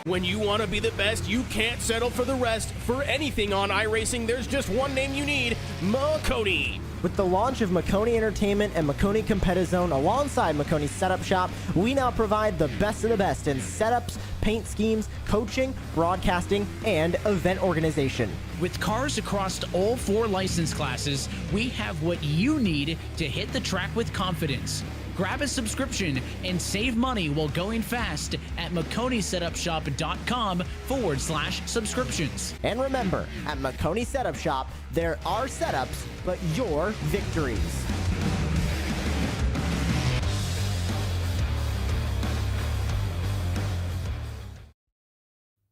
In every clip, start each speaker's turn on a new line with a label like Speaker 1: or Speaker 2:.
Speaker 1: When you want to be the best, you can't settle for the rest. For anything on iRacing, there's just one name you need, Maconi.
Speaker 2: With the launch of Maconi Entertainment and Maconi Competizone alongside Maconi Setup Shop, we now provide the best of the best in setups, paint schemes, coaching, broadcasting, and event organization.
Speaker 3: With cars across all 4 license classes, we have what you need to hit the track with confidence. Grab a subscription and save money while going fast at MaconiSetupShop.com/subscriptions.
Speaker 2: And remember, at Maconi Setup Shop, there are setups, but your victories.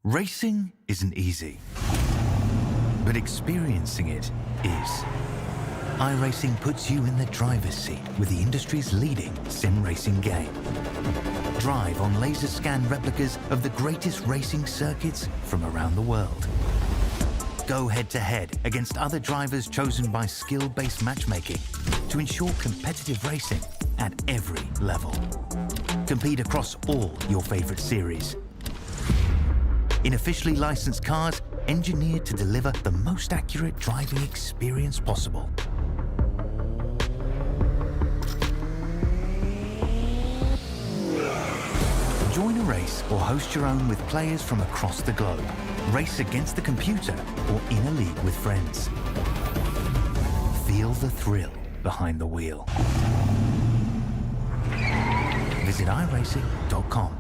Speaker 4: Racing isn't easy, but experiencing it is. iRacing puts you in the driver's seat with the industry's leading sim racing game. Drive on laser scan replicas of the greatest racing circuits from around the world. Go head to head against other drivers chosen by skill-based matchmaking to ensure competitive racing at every level. Compete across all your favorite series. In officially licensed cars, engineered to deliver the most accurate driving experience possible. Join a race or host your own with players from across the globe. Race against the computer or in a league with friends. Feel the thrill behind the wheel. Visit iRacing.com.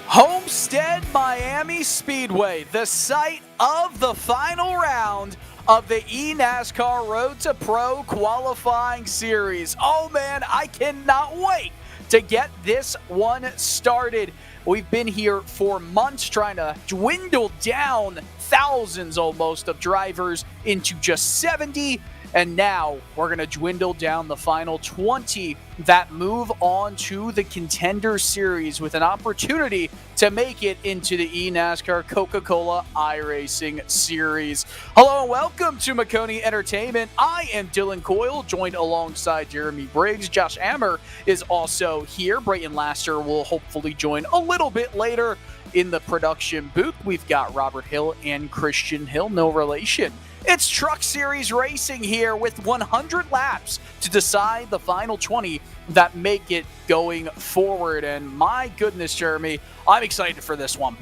Speaker 5: Homestead Miami Speedway, the site of the final round of the eNASCAR Road to Pro qualifying series. Oh man, I cannot wait to get this one started. We've been here for months trying to dwindle down thousands almost of drivers into just 70. And now we're going to dwindle down the final 20 that move on to the Contender Series with an opportunity to make it into the eNASCAR Coca-Cola iRacing Series. Hello and welcome to Maconi Entertainment. I am Dylan Coyle, joined alongside Jeremy Briggs. Josh Ammer is also here. Brayton Laster will hopefully join a little bit later in the production booth. We've got Robert Hill and Christian Hill, no relation. It's Truck Series racing here with 100 laps to decide the final 20 that make it going forward. And my goodness, Jeremy, I'm excited for this one.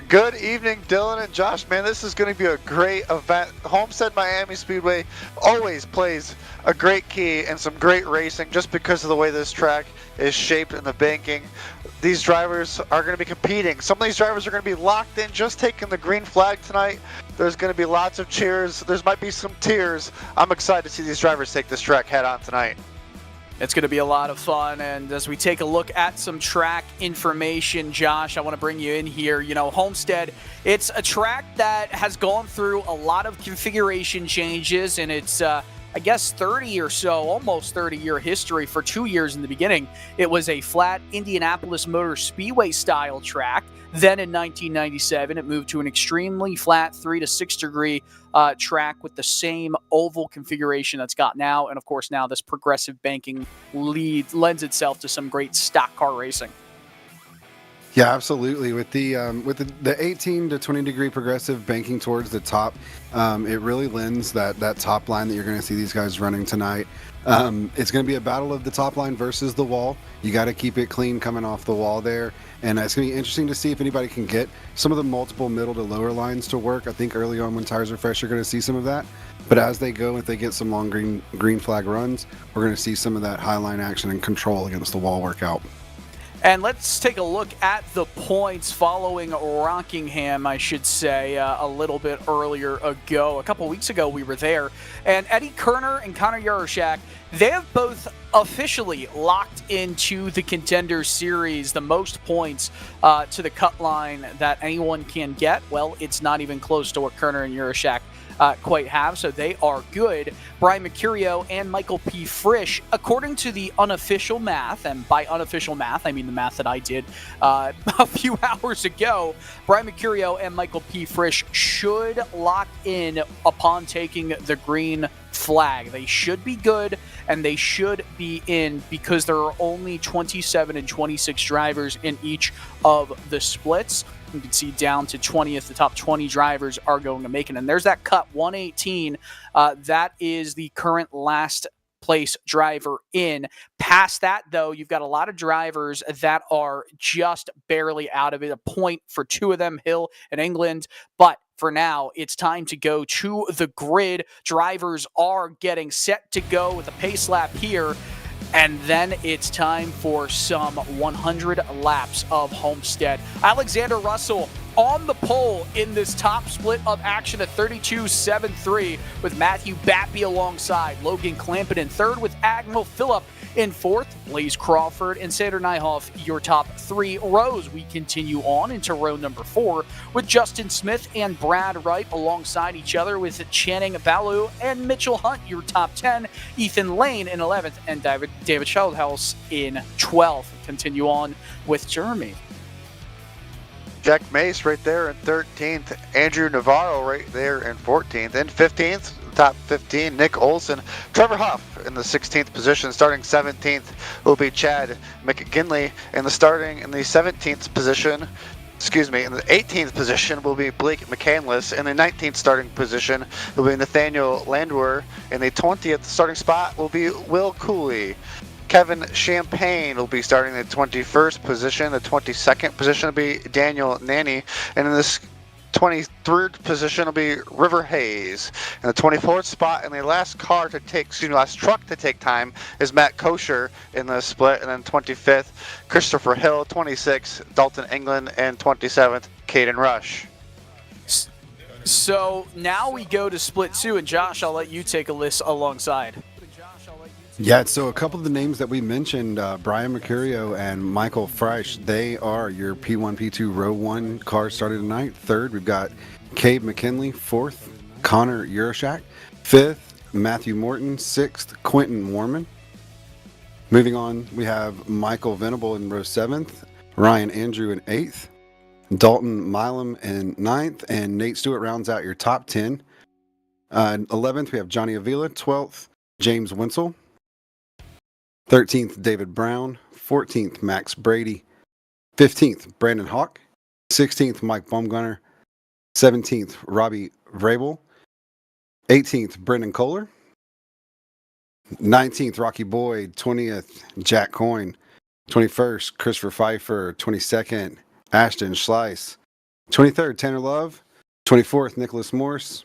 Speaker 6: Good evening, Dylan and Josh. Man, this is going to be a great event. Homestead Miami Speedway always plays a great key and some great racing just because of the way this track is shaped in the banking. These drivers are going to be competing. Some of these drivers are going to be locked in, just taking the green flag tonight. There's going to be lots of cheers. There might be some tears. I'm excited to see these drivers take this track head on tonight.
Speaker 5: It's going to be a lot of fun, and as we take a look at some track information, Josh, I want to bring you in here. You know, Homestead, it's a track that has gone through a lot of configuration changes, and it's, I guess, 30 or so, almost 30-year history. For 2 years in the beginning, it was a flat Indianapolis Motor Speedway style track. Then in 1997, it moved to an extremely flat 3 to 6 degree track with the same oval configuration that's got now. And of course, now this progressive banking lends itself to some great stock car racing.
Speaker 7: Yeah, absolutely. With the 18 to 20 degree progressive banking towards the top, it really lends that top line that you're going to see these guys running tonight. It's going to be a battle of the top line versus the wall. You got to keep it clean coming off the wall there. And it's going to be interesting to see if anybody can get some of the multiple middle to lower lines to work. I think early on when tires are fresh, you're going to see some of that. But as they go, if they get some long green flag runs, we're going to see some of that high line action and control against the wall work out.
Speaker 5: And let's take a look at the points following Rockingham, I should say, a little bit earlier ago. A couple weeks ago, we were there. And Eddie Kerner and Connor Yaroshak, they have both officially locked into the Contender Series, the most points to the cut line that anyone can get. Well, it's not even close to what Kerner and Yaroshak quite have, so they are good. Brian Mercurio and Michael P. Frisch, according to the unofficial math, and by unofficial math, I mean the math that I did a few hours ago, Brian Mercurio and Michael P. Frisch should lock in upon taking the green flag. They should be good, and they should be in because there are only 27 and 26 drivers in each of the splits. You can see down to 20th, the top 20 drivers are going to make it. And there's that cut, 118. That is the current last place driver in. Past that, though, you've got a lot of drivers that are just barely out of it. A point for two of them, Hill and England. But for now, it's time to go to the grid. Drivers are getting set to go with a pace lap here. And then it's time for some 100 laps of Homestead. Alexander Russell on the pole in this top split of action at 32.73 with Matthew Bappy alongside. Logan Clampett in third with Admiral Phillip in fourth. Blaze Crawford and Sander Nyhoff, your top three rows. We continue on into row number 4 with Justin Smith and Brad Wright alongside each other with Channing Balu and Mitchell Hunt, your top 10. Ethan Lane in 11th and David Childhouse in 12th. Continue on with Jeremy.
Speaker 6: Jack Mace right there in 13th. Andrew Navarro right there in 14th. In 15th, top 15, Nick Olson. Trevor Huff in the 16th position. Starting 17th will be Chad McGinley. In the 17th position, in the 18th position will be Blake McCandless. In the 19th starting position will be Nathaniel Landwehr. In the 20th starting spot will be Will Cooley. Kevin Champagne will be starting in the 21st position. The 22nd position will be Daniel Nanny. And in this 23rd position will be River Hayes. And the 24th spot and the last truck to take time is Matt Kosher in the split. And then 25th, Christopher Hill. 26th, Dalton England. And 27th, Caden Rush.
Speaker 5: So now we go to split 2, and Josh, I'll let you take a list alongside.
Speaker 7: Yeah, so a couple of the names that we mentioned, Brian Mercurio and Michael Frisch, they are your P1, P2 row 1 cars starting tonight. Third, we've got Cade McKinley. Fourth, Connor Urashak. Fifth, Matthew Morton. Sixth, Quentin Warman. Moving on, we have Michael Venable in row 7th, Ryan Andrew in 8th, Dalton Milam in 9th, and Nate Stewart rounds out your top 10. 11th, we have Johnny Avila. 12th, James Winsel. 13th, David Brown. 14th, Max Brady. 15th, Brandon Hawk. 16th, Mike Baumgartner. 17th, Robbie Vrabel. 18th, Brendan Kohler. 19th, Rocky Boyd. 20th, Jack Coyne. 21st, Christopher Pfeiffer. 22nd, Ashton Schleiss. 23rd, Tanner Love. 24th, Nicholas Morse.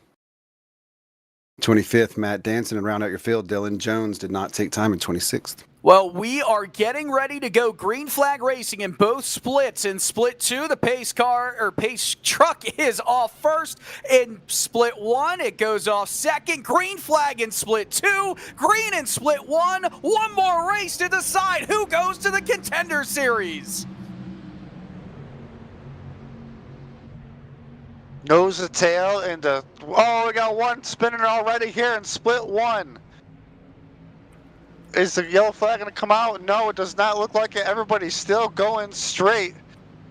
Speaker 7: 25th, Matt Danson, and round out your field, Dylan Jones did not take time in 26th.
Speaker 5: Well, we are getting ready to go green flag racing in both splits. In split 2, the pace truck is off first. In split 1, it goes off second. Green flag in split 2, green in split 1. One more race to decide who goes to the Contender Series.
Speaker 6: Nose to tail into, we got one spinning already here in split 1. Is the yellow flag going to come out? No, it does not look like it. Everybody's still going straight.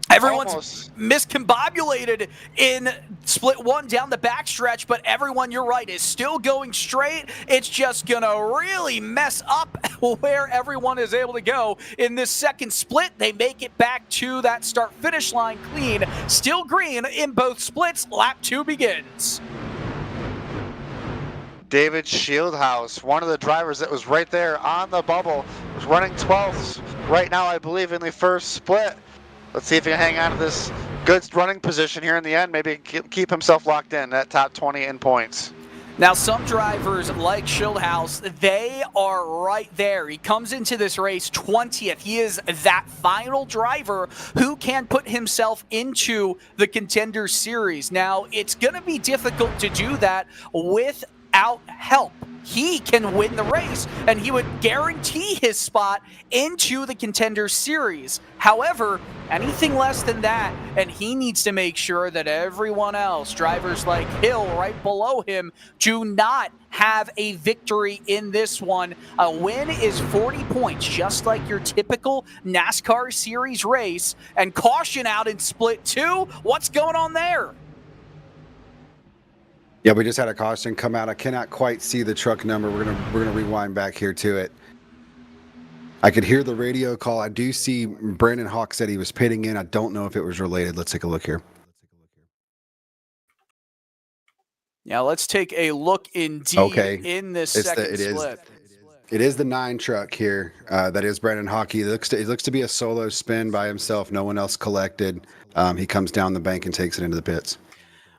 Speaker 5: Everyone's miscombobulated in split 1 down the backstretch, but everyone, you're right, is still going straight. It's just going to really mess up where everyone is able to go. In this second split, they make it back to that start-finish line clean. Still green in both splits. Lap 2 begins.
Speaker 6: David Shieldhouse, one of the drivers that was right there on the bubble, was running 12th right now, I believe, in the first split. Let's see if he can hang on to this good running position here in the end. Maybe keep himself locked in at top 20 in points.
Speaker 5: Now, some drivers like Shieldhouse, they are right there. He comes into this race 20th. He is that final driver who can put himself into the Contender Series. Now, it's going to be difficult to do that with without help, he can win the race, and he would guarantee his spot into the Contender Series. However, anything less than that, and he needs to make sure that everyone else, drivers like Hill right below him, do not have a victory in this one. A win is 40 points, just like your typical NASCAR Series race. And caution out in split 2. What's going on there?
Speaker 7: Yeah, we just had a caution come out. I cannot quite see the truck number. We're gonna rewind back here to it. I could hear the radio call. I do see Brandon Hawk said he was pitting in. I don't know if it was related. Let's take a look here.
Speaker 5: Yeah, let's take a look indeed in this second split.
Speaker 7: It is the 9 truck here. That is Brandon Hawk. It looks to be a solo spin by himself. No one else collected. He comes down the bank and takes it into the pits.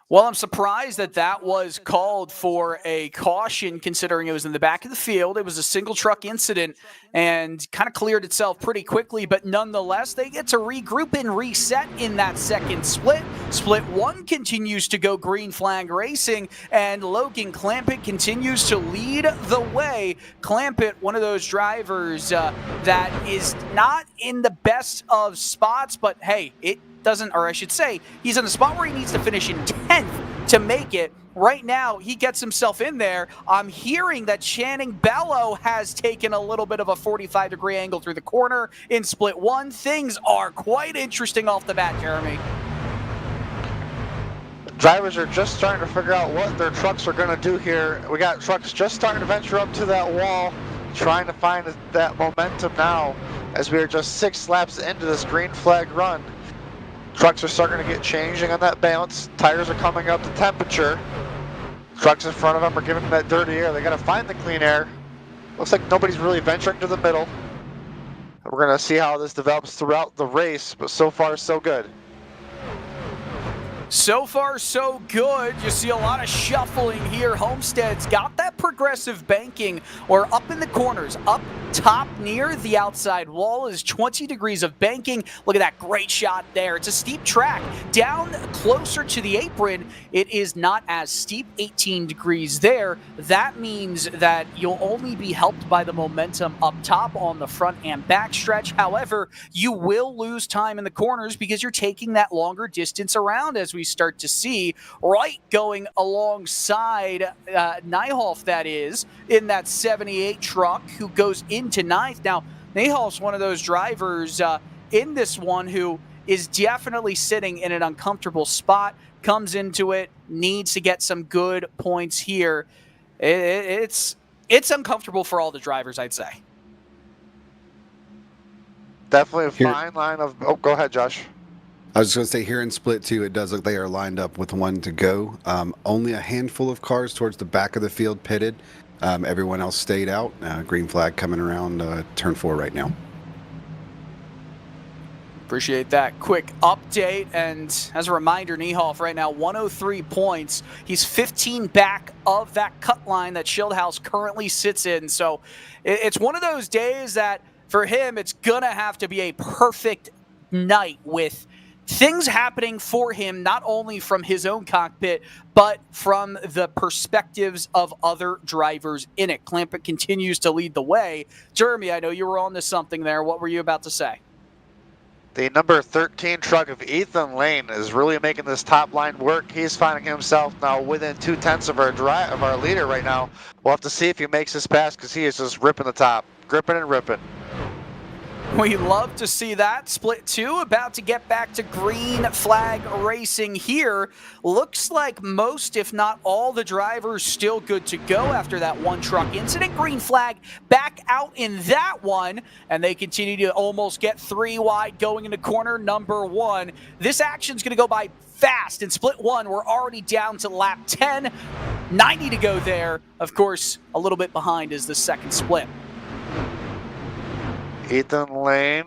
Speaker 5: Well, I'm surprised that that was called for a caution, considering it was in the back of the field. It was a single truck incident and kind of cleared itself pretty quickly, but nonetheless, they get to regroup and reset in that second split. Split 1 continues to go green flag racing, and Logan Clampett continues to lead the way. Clampett, one of those drivers that is not in the best of spots, but hey, it doesn't, or I should say, he's in a spot where he needs to finish in 10th to make it. Right now, he gets himself in there. I'm hearing that Channing Bello has taken a little bit of a 45-degree angle through the corner in split 1. Things are quite interesting off the bat, Jeremy.
Speaker 6: Drivers are just starting to figure out what their trucks are going to do here. We got trucks just starting to venture up to that wall, trying to find that momentum now as we are just 6 laps into this green flag run. Trucks are starting to get changing on that balance. Tires are coming up to temperature. Trucks in front of them are giving them that dirty air. They got to find the clean air. Looks like nobody's really venturing to the middle. We're going to see how this develops throughout the race, but so far so good.
Speaker 5: So far, so good. You see a lot of shuffling here. Homestead's got that progressive banking, or up in the corners, up top near the outside wall is 20 degrees of banking. Look at that great shot there. It's a steep track. Down closer to the apron, it is not as steep, 18 degrees there. That means that you'll only be helped by the momentum up top on the front and back stretch. However, you will lose time in the corners because you're taking that longer distance around, as we start to see right going alongside Nyhoff, that is, in that 78 truck, who goes into 9th. Now, Nyhoff's one of those drivers in this one who is definitely sitting in an uncomfortable spot, comes into it, needs to get some good points here. It's uncomfortable for all the drivers, I'd say.
Speaker 6: Definitely a fine line of... Oh, go ahead, Josh.
Speaker 7: I was just going to say, here in split 2, it does look they are lined up with 1 to go. Only a handful of cars towards the back of the field pitted. Everyone else stayed out. Green flag coming around turn 4 right now.
Speaker 5: Appreciate that quick update. And as a reminder, Nyhoff right now 103 points. He's 15 back of that cut line that Schildhaus currently sits in. So it's one of those days that for him, it's going to have to be a perfect night with things happening for him, not only from his own cockpit, but from the perspectives of other drivers in it. Clampett continues to lead the way. Jeremy, I know you were on to something there. What were you about to say?
Speaker 6: The number 13 truck of Ethan Lane is really making this top line work. He's finding himself now within 2/10 of our leader right now. We'll have to see if he makes this pass, because he is just ripping the top, gripping and ripping.
Speaker 5: We love to see that. Split 2 about to get back to green flag racing here. Looks like most, if not all, the drivers still good to go after that 1 truck incident. Green flag back out in that one, and they continue to almost get 3 wide going into corner number 1. This action's going to go by fast. In split 1, we're already down to lap 10. 90 to go there. Of course, a little bit behind is the second split.
Speaker 6: Ethan Lane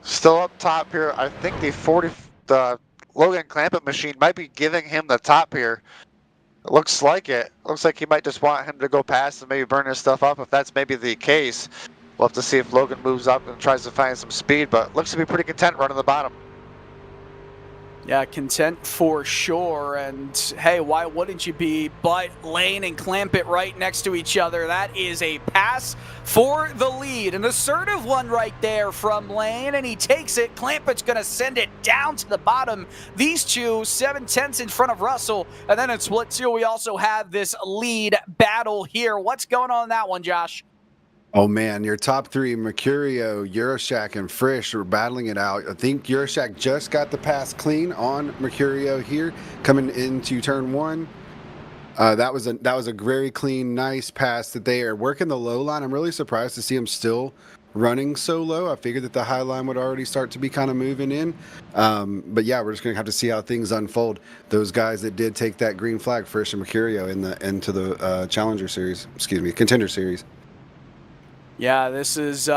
Speaker 6: still up top here. I think the Logan Clampett machine might be giving him the top here. It looks like it. Looks like he might just want him to go past and maybe burn his stuff up. If that's maybe the case, we'll have to see if Logan moves up and tries to find some speed, but looks to be pretty content running the bottom.
Speaker 5: Yeah, content for sure. And hey, why wouldn't you be? But Lane and Clampett right next to each other. That is a pass for the lead. An assertive one right there from Lane, and he takes it. Clampett's going to send it down to the bottom. These two, 7/10 in front of Russell. And then in split two, we also have this lead battle here. What's going on in that one, Josh?
Speaker 7: Oh man, your top three, Mercurio, Euroshak, and Frisch, are battling it out. I think Euroshak just got the pass clean on Mercurio here, coming into turn one. That was a very clean, nice pass that they are working the low line. I'm really surprised to see him still running so low. I figured that the high line would already start to be kind of moving in. But yeah, we're just gonna have to see how things unfold. Those guys that did take that green flag, Frisch and Mercurio, into the Contender Series.
Speaker 5: Yeah, this is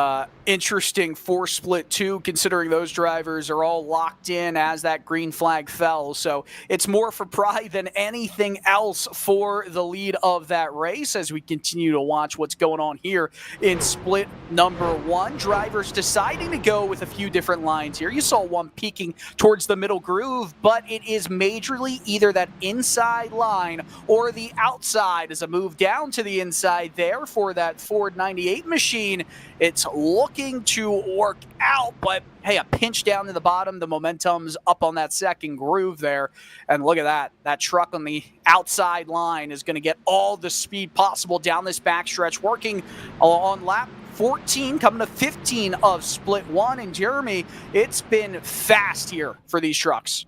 Speaker 5: interesting for split two, considering those drivers are all locked in as that green flag fell. So it's more for pride than anything else for the lead of that race as we continue to watch what's going on here in split number one. Drivers deciding to go with a few different lines here. You saw one peeking towards the middle groove, but it is majorly either that inside line or the outside as a move down to the inside there for that Ford 98 machine. It's looking to work out, but hey, a pinch down to the bottom. The momentum's up on that second groove there. And look at that. That truck on the outside line is going to get all the speed possible down this backstretch, working on lap 14, coming to 15 of split one. And Jeremy, it's been fast here for these trucks.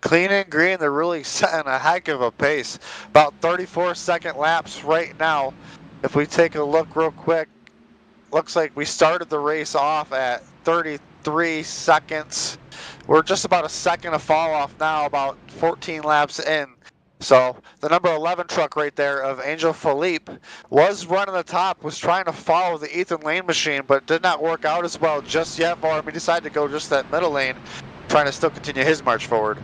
Speaker 6: Clean and green, they're really setting a heck of a pace. About 34-second laps right now. If we take a look real quick, looks like we started the race off at 33 seconds. We're just about a second of fall off now, about 14 laps in. So the number 11 truck right there of Angel Philippe was running the top, was trying to follow the Ethan Lane machine, but did not work out as well just yet for him. He decided to go just that middle lane, trying to still continue his march forward.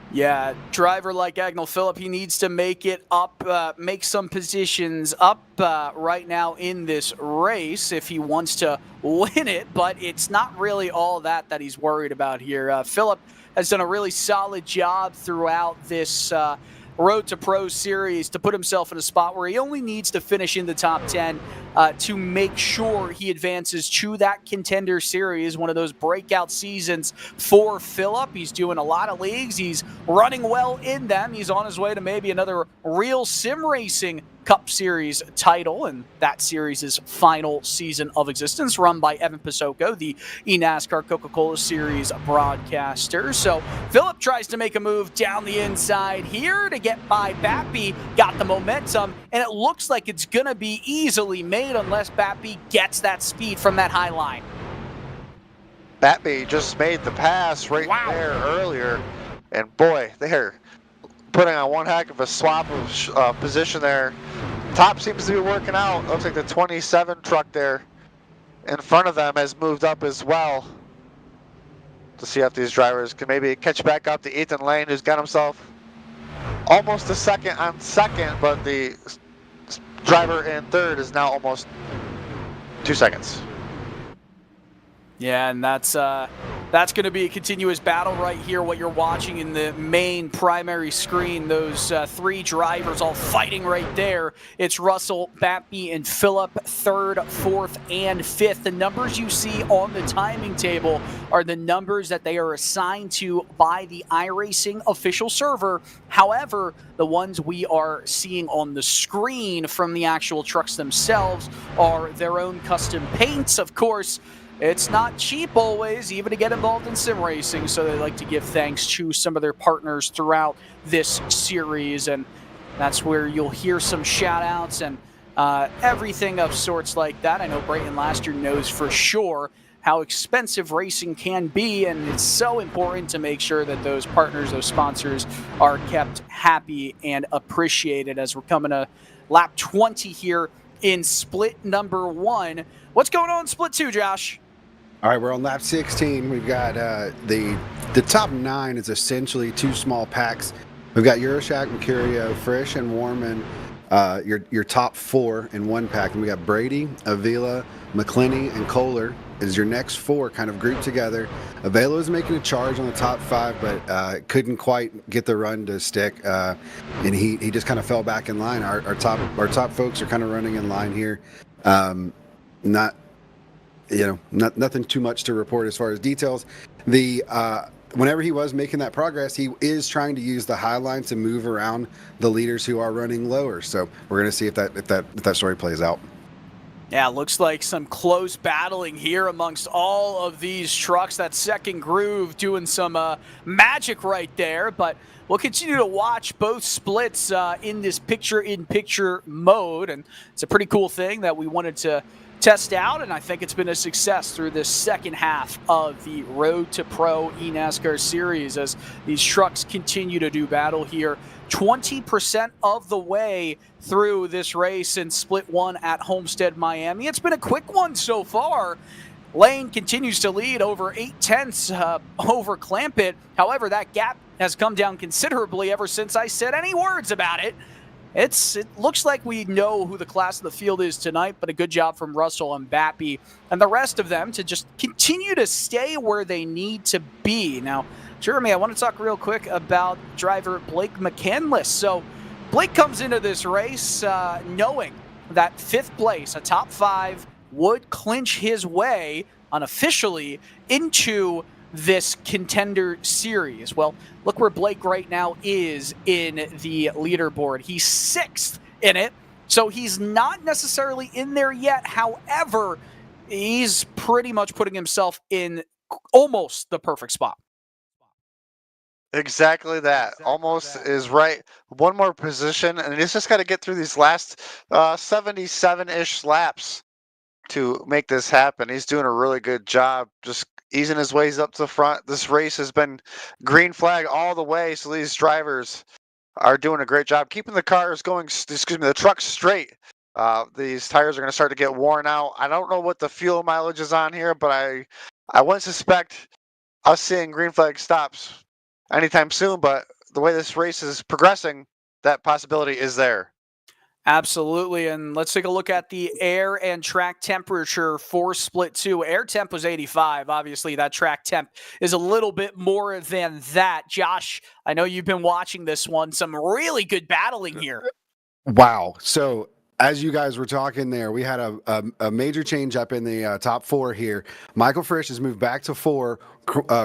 Speaker 5: Yeah, driver like Agnel Phillip, he needs to make it up, make some positions up right now in this race if he wants to win it, but it's not really all that he's worried about here. Phillip has done a really solid job throughout this Road to Pro series to put himself in a spot where he only needs to finish in the top 10 to make sure he advances to that Contender Series, one of those breakout seasons for Phillip. He's doing a lot of leagues. He's running well in them. He's on his way to maybe another real sim racing Cup Series title, and that series' final season of existence, run by Evan Pasoko, the eNASCAR Coca-Cola Series broadcaster. So Phillip tries to make a move down the inside here to get by Bappy, got the momentum, and it looks like it's going to be easily made unless Bappy gets that speed from that high line.
Speaker 6: Bappy just made the pass right there earlier, and boy, they're putting on one heck of a swap of position there. Top seems to be working out. Looks like the 27 truck there in front of them has moved up as well. To see if these drivers can maybe catch back up to Ethan Lane, who's got himself almost a second on second, but the driver in third is now almost 2 seconds.
Speaker 5: Yeah, and that's going to be a continuous battle right here, what you're watching in the main primary screen. Those three drivers all fighting right there. It's Russell, Bappy, and Phillip, third, fourth, and fifth. The numbers you see on the timing table are the numbers that they are assigned to by the iRacing official server. However, the ones we are seeing on the screen from the actual trucks themselves are their own custom paints, of course. It's not cheap always, even to get involved in sim racing, so they like to give thanks to some of their partners throughout this series, and that's where you'll hear some shout-outs and everything of sorts like that. I know Brayton last year knows for sure how expensive racing can be, and it's so important to make sure that those partners, those sponsors, are kept happy and appreciated as we're coming to lap 20 here in split number one. What's going on in split two, Josh?
Speaker 7: All right, we're on lap 16. We've got the top 9 is essentially 2 small packs. We've got Euroshak, Mercurio, Frisch, and Warman your top 4 in one pack. And we got Brady, Avila, McClinney, and Kohler is your next 4 kind of grouped together. Avila is making a charge on the top 5, but couldn't quite get the run to stick, and he just kind of fell back in line. Our top folks are kind of running in line here. Not nothing too much to report as far as details. Whenever he was making that progress, he is trying to use the high line to move around the leaders who are running lower. So we're going to see if that story plays out.
Speaker 5: Yeah, looks like some close battling here amongst all of these trucks. That second groove doing some magic right there, but we'll continue to watch both splits in this picture-in-picture mode, and it's a pretty cool thing that we wanted to test out, and I think it's been a success through this second half of the Road to Pro eNASCAR Series as these trucks continue to do battle here. 20% of the way through this race in split 1 at Homestead, Miami. It's been a quick one so far. Lane continues to lead over 0.8 over Clampett. However, that gap has come down considerably ever since I said any words about it. It looks like we know who the class of the field is tonight, but a good job from Russell and Bappy and the rest of them to just continue to stay where they need to be. Now, Jeremy, I want to talk real quick about driver Blake McCandless. So Blake comes into this race knowing that 5th place, a top 5, would clinch his way unofficially into this Contender Series. Well, look where Blake right now is in the leaderboard. He's 6th in it, so he's not necessarily in there yet. However, he's pretty much putting himself in almost the perfect spot.
Speaker 6: Exactly that. Almost is right. One more position, and he's just got to get through these last 77-ish laps to make this happen. He's doing a really good job just easing his ways up to the front. This race has been green flag all the way, so these drivers are doing a great job keeping the cars going, the trucks straight. These tires are going to start to get worn out. I don't know what the fuel mileage is on here, but I wouldn't suspect us seeing green flag stops anytime soon, but the way this race is progressing, that possibility is there.
Speaker 5: Absolutely, and let's take a look at the air and track temperature for split 2. Air temp was 85. Obviously, that track temp is a little bit more than that. Josh, I know you've been watching this one. Some really good battling here.
Speaker 7: Wow. So as you guys were talking there, we had a major change up in the top 4 here. Michael Frisch has moved back to 4.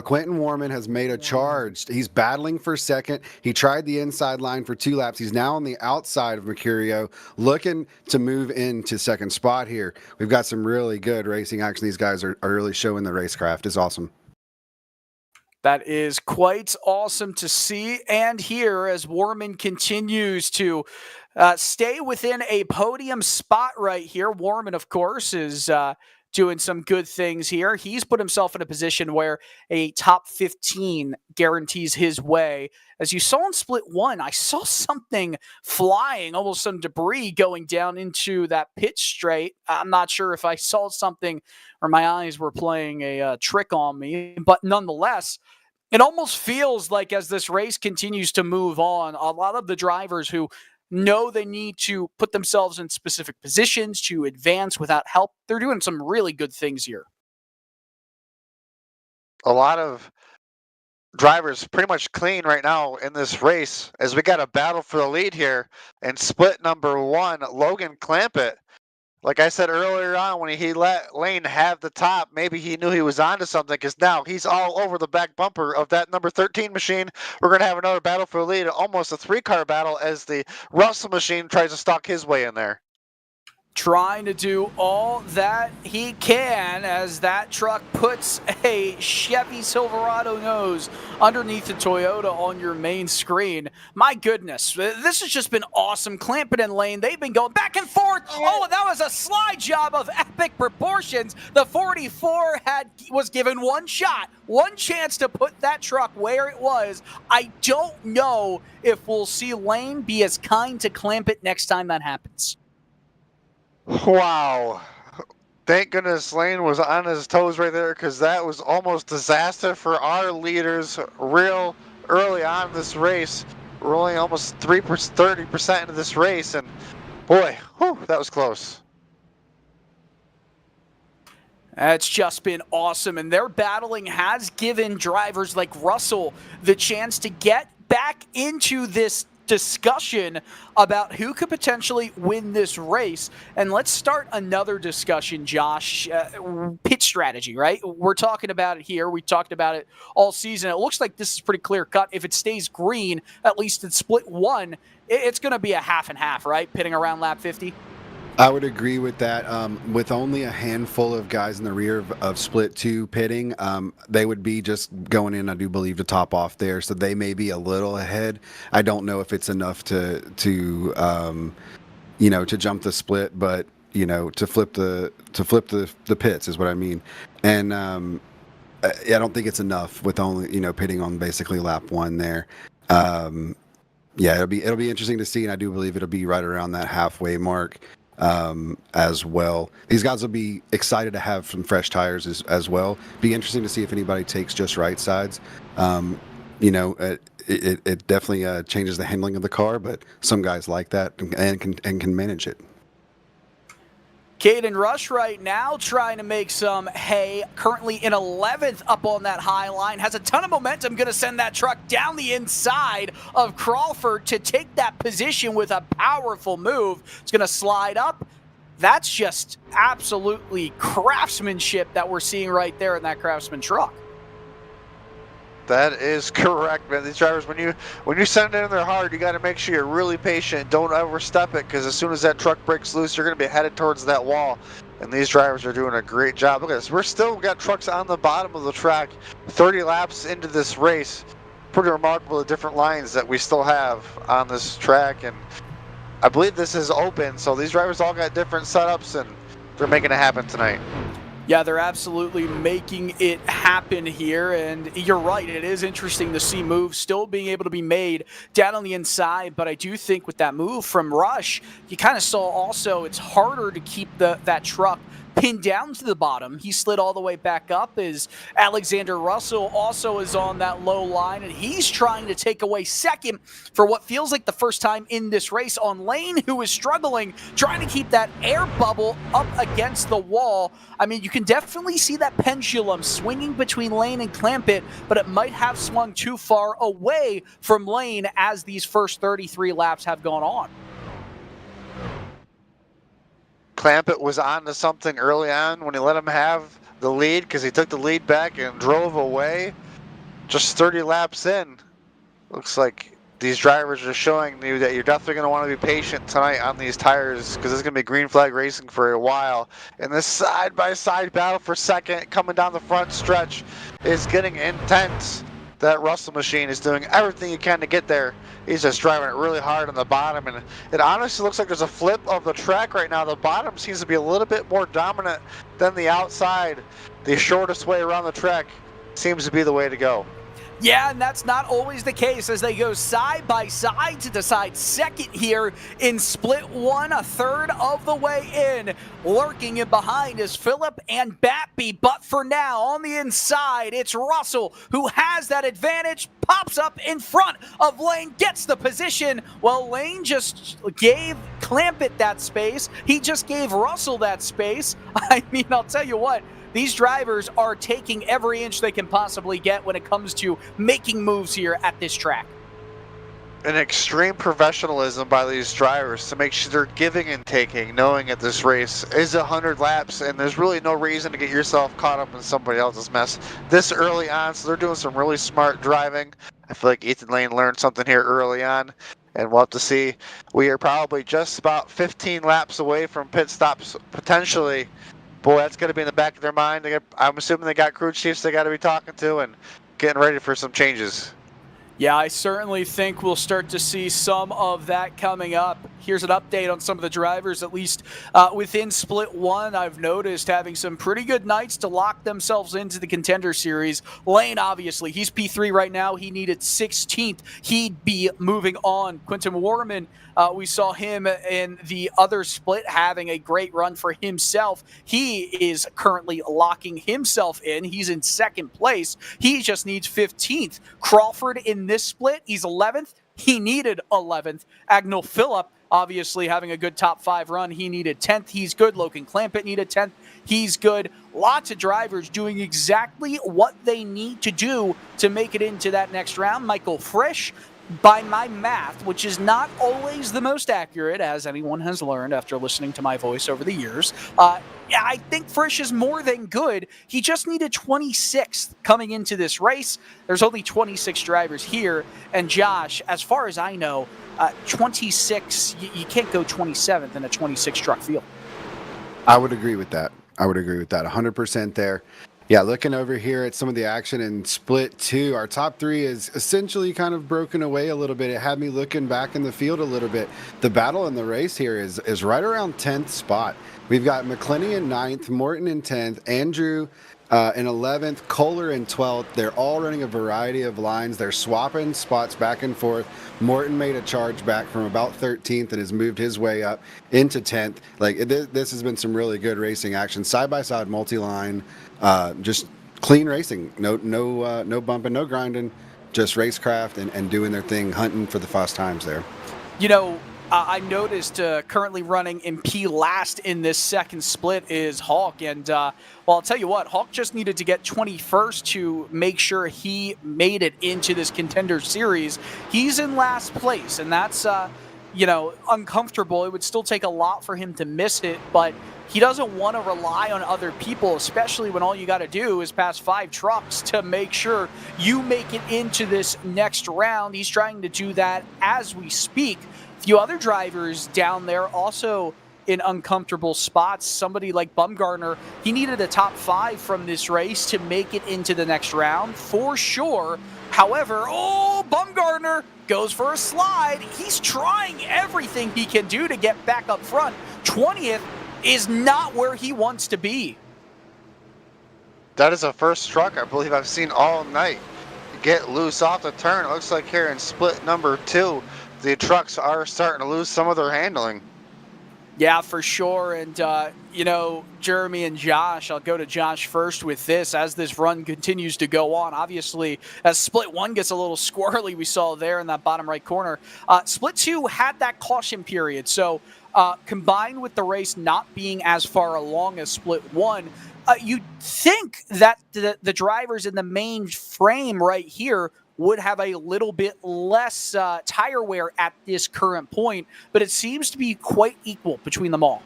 Speaker 7: Quentin Warman has made a charge. He's battling for 2nd. He tried the inside line for 2 laps. He's now on the outside of Mercurio, looking to move into 2nd spot here. We've got some really good racing action. These guys are really showing the racecraft. It's awesome.
Speaker 5: That is quite awesome to see and hear as Warman continues to stay within a podium spot right here. Warman, of course, is doing some good things here. He's put himself in a position where a top 15 guarantees his way. As you saw in split 1, I saw something flying, almost some debris going down into that pit straight. I'm not sure if I saw something or my eyes were playing a trick on me, but nonetheless, it almost feels like as this race continues to move on, a lot of the drivers who know they need to put themselves in specific positions to advance without help, they're doing some really good things here.
Speaker 6: A lot of drivers pretty much clean right now in this race as we got a battle for the lead here in split number 1. Logan Clampett, like I said earlier on, when he let Lane have the top, maybe he knew he was onto something because now he's all over the back bumper of that number 13 machine. We're going to have another battle for the lead, almost a 3-car battle as the Russell machine tries to stalk his way in there.
Speaker 5: Trying to do all that he can as that truck puts a Chevy Silverado nose underneath the Toyota on your main screen. My goodness, this has just been awesome. Clampett and Lane, they've been going back and forth. Oh, that was a slide job of epic proportions. The 44 was given one shot, one chance to put that truck where it was. I don't know if we'll see Lane be as kind to Clampett next time that happens.
Speaker 6: Wow. Thank goodness Lane was on his toes right there because that was almost disaster for our leaders real early on in this race. We're only almost 30% into this race, and boy, whew, that was close.
Speaker 5: It's just been awesome, and their battling has given drivers like Russell the chance to get back into this discussion about who could potentially win this race. And let's start another discussion, Josh. Pit strategy, right? We're talking about it here. We talked about it all season. It looks like this is pretty clear cut. If it stays green, at least in split one, it's going to be a half and half, right? Pitting around lap 50.
Speaker 7: I would agree with that. With only a handful of guys in the rear of split two pitting, they would be just going in, I do believe, to top off there. So they may be a little ahead. I don't know if it's enough to jump the split, but to flip the pits is what I mean. And I don't think it's enough with only pitting on basically lap one there. Yeah, it'll be interesting to see, and I do believe it'll be right around that halfway mark. As well. These guys will be excited to have some fresh tires as well. Be interesting to see if anybody takes just right sides. It definitely changes the handling of the car, but some guys like that and can manage it.
Speaker 5: Caden Rush right now trying to make some hay, currently in 11th up on that high line, has a ton of momentum, going to send that truck down the inside of Crawford to take that position with a powerful move. It's going to slide up. That's just absolutely craftsmanship that we're seeing right there in that Craftsman truck.
Speaker 6: That is correct, man. These drivers, when you send it in there hard, you got to make sure you're really patient. Don't overstep it, because as soon as that truck breaks loose, you're going to be headed towards that wall. And these drivers are doing a great job. Look at this. We're still got trucks on the bottom of the track, 30 laps into this race. Pretty remarkable, the different lines that we still have on this track. And I believe this is open, so these drivers all got different setups, and they're making it happen tonight.
Speaker 5: Yeah, they're absolutely making it happen here, and you're right, it is interesting to see moves still being able to be made down on the inside, but I do think with that move from Rush, you kind of saw also it's harder to keep that truck pinned down to the bottom. He slid all the way back up as Alexander Russell also is on that low line, and he's trying to take away second for what feels like the first time in this race on Lane, who is struggling, trying to keep that air bubble up against the wall. I mean, you can definitely see that pendulum swinging between Lane and Clampett, but it might have swung too far away from Lane as these first 33 laps have gone on.
Speaker 6: Clampett was on to something early on when he let him have the lead, because he took the lead back and drove away. Just 30 laps in, looks like these drivers are showing you that you're definitely going to want to be patient tonight on these tires, because it's going to be green flag racing for a while. And this side-by-side battle for second coming down the front stretch is getting intense. That Russell machine is doing everything he can to get there. He's just driving it really hard on the bottom, and it honestly looks like there's a flip of the track right now. The bottom seems to be a little bit more dominant than the outside. The shortest way around the track seems to be the way to go.
Speaker 5: Yeah, and that's not always the case as they go side by side to decide second here in split one, a third of the way in. Lurking in behind is Phillip and Batby, but for now, on the inside, it's Russell who has that advantage, pops up in front of Lane, gets the position. Well, Lane just gave Clampett that space. He just gave Russell that space. I mean, I'll tell you what, these drivers are taking every inch they can possibly get when it comes to making moves here at this track.
Speaker 6: An extreme professionalism by these drivers to make sure they're giving and taking, knowing that this race is 100 laps and there's really no reason to get yourself caught up in somebody else's mess this early on. So they're doing some really smart driving. I feel like Ethan Lane learned something here early on, and we'll have to see. We are probably just about 15 laps away from pit stops potentially. Boy, that's going to be in the back of their mind. I'm assuming they got crew chiefs they got to be talking to and getting ready for some changes.
Speaker 5: Yeah, I certainly think we'll start to see some of that coming up. Here's an update on some of the drivers, at least within split one. I've noticed having some pretty good nights to lock themselves into the Contender Series. Lane, obviously, he's P3 right now. He needed 16th. He'd be moving on. Quentin Warman, we saw him in the other split having a great run for himself. He is currently locking himself in. He's in second place. He just needs 15th. Crawford in this split, he's 11th. he needed 11th. Agnell Phillip, obviously having a good top 5 run, he needed 10th. He's good. Logan Clampett needed 10th. He's good. Lots of drivers doing exactly what they need to do to make it into that next round. Michael Frisch, by my math, which is not always the most accurate, as anyone has learned after listening to my voice over the years, I think Frisch is more than good. He just needed 26th coming into this race. There's only 26 drivers here. And Josh, as far as I know, 26, you can't go 27th in a 26 truck field.
Speaker 7: I would agree with that. 100% there. Yeah, looking over here at some of the action in split 2, our top 3 is essentially kind of broken away a little bit. It had me looking back in the field a little bit. The battle in the race here is right around 10th spot. We've got McClenny in 9th, Morton in 10th, Andrew in 11th, Kohler in 12th. They're all running a variety of lines. They're swapping spots back and forth. Morton made a charge back from about 13th and has moved his way up into 10th. This has been some really good racing action. Side-by-side multi-line, just clean racing. No bumping, no grinding, just racecraft and doing their thing, hunting for the fast times there.
Speaker 5: You know, I noticed currently running in P last in this second split is Hawk. And, well, I'll tell you what, Hawk just needed to get 21st to make sure he made it into this Contender Series. He's in last place, and that's, uncomfortable. It would still take a lot for him to miss it, but he doesn't want to rely on other people, especially when all you got to do is pass 5 trucks to make sure you make it into this next round. He's trying to do that as we speak. Few other drivers down there also in uncomfortable spots. Somebody like Bumgarner, he needed a top 5 from this race to make it into the next round for sure. However, Bumgarner goes for a slide. He's trying everything he can do to get back up front. 20th is not where he wants to be.
Speaker 6: That is the first truck I believe I've seen all night get loose off the turn. It looks like here in split number 2, the trucks are starting to lose some of their handling.
Speaker 5: Yeah, for sure. And, Jeremy and Josh, I'll go to Josh first with this as this run continues to go on. Obviously, as split 1 gets a little squirrely, we saw there in that bottom right corner. Split 2 had that caution period. So combined with the race not being as far along as split 1, you'd think that the drivers in the main frame right here would have a little bit less tire wear at this current point, but it seems to be quite equal between them all.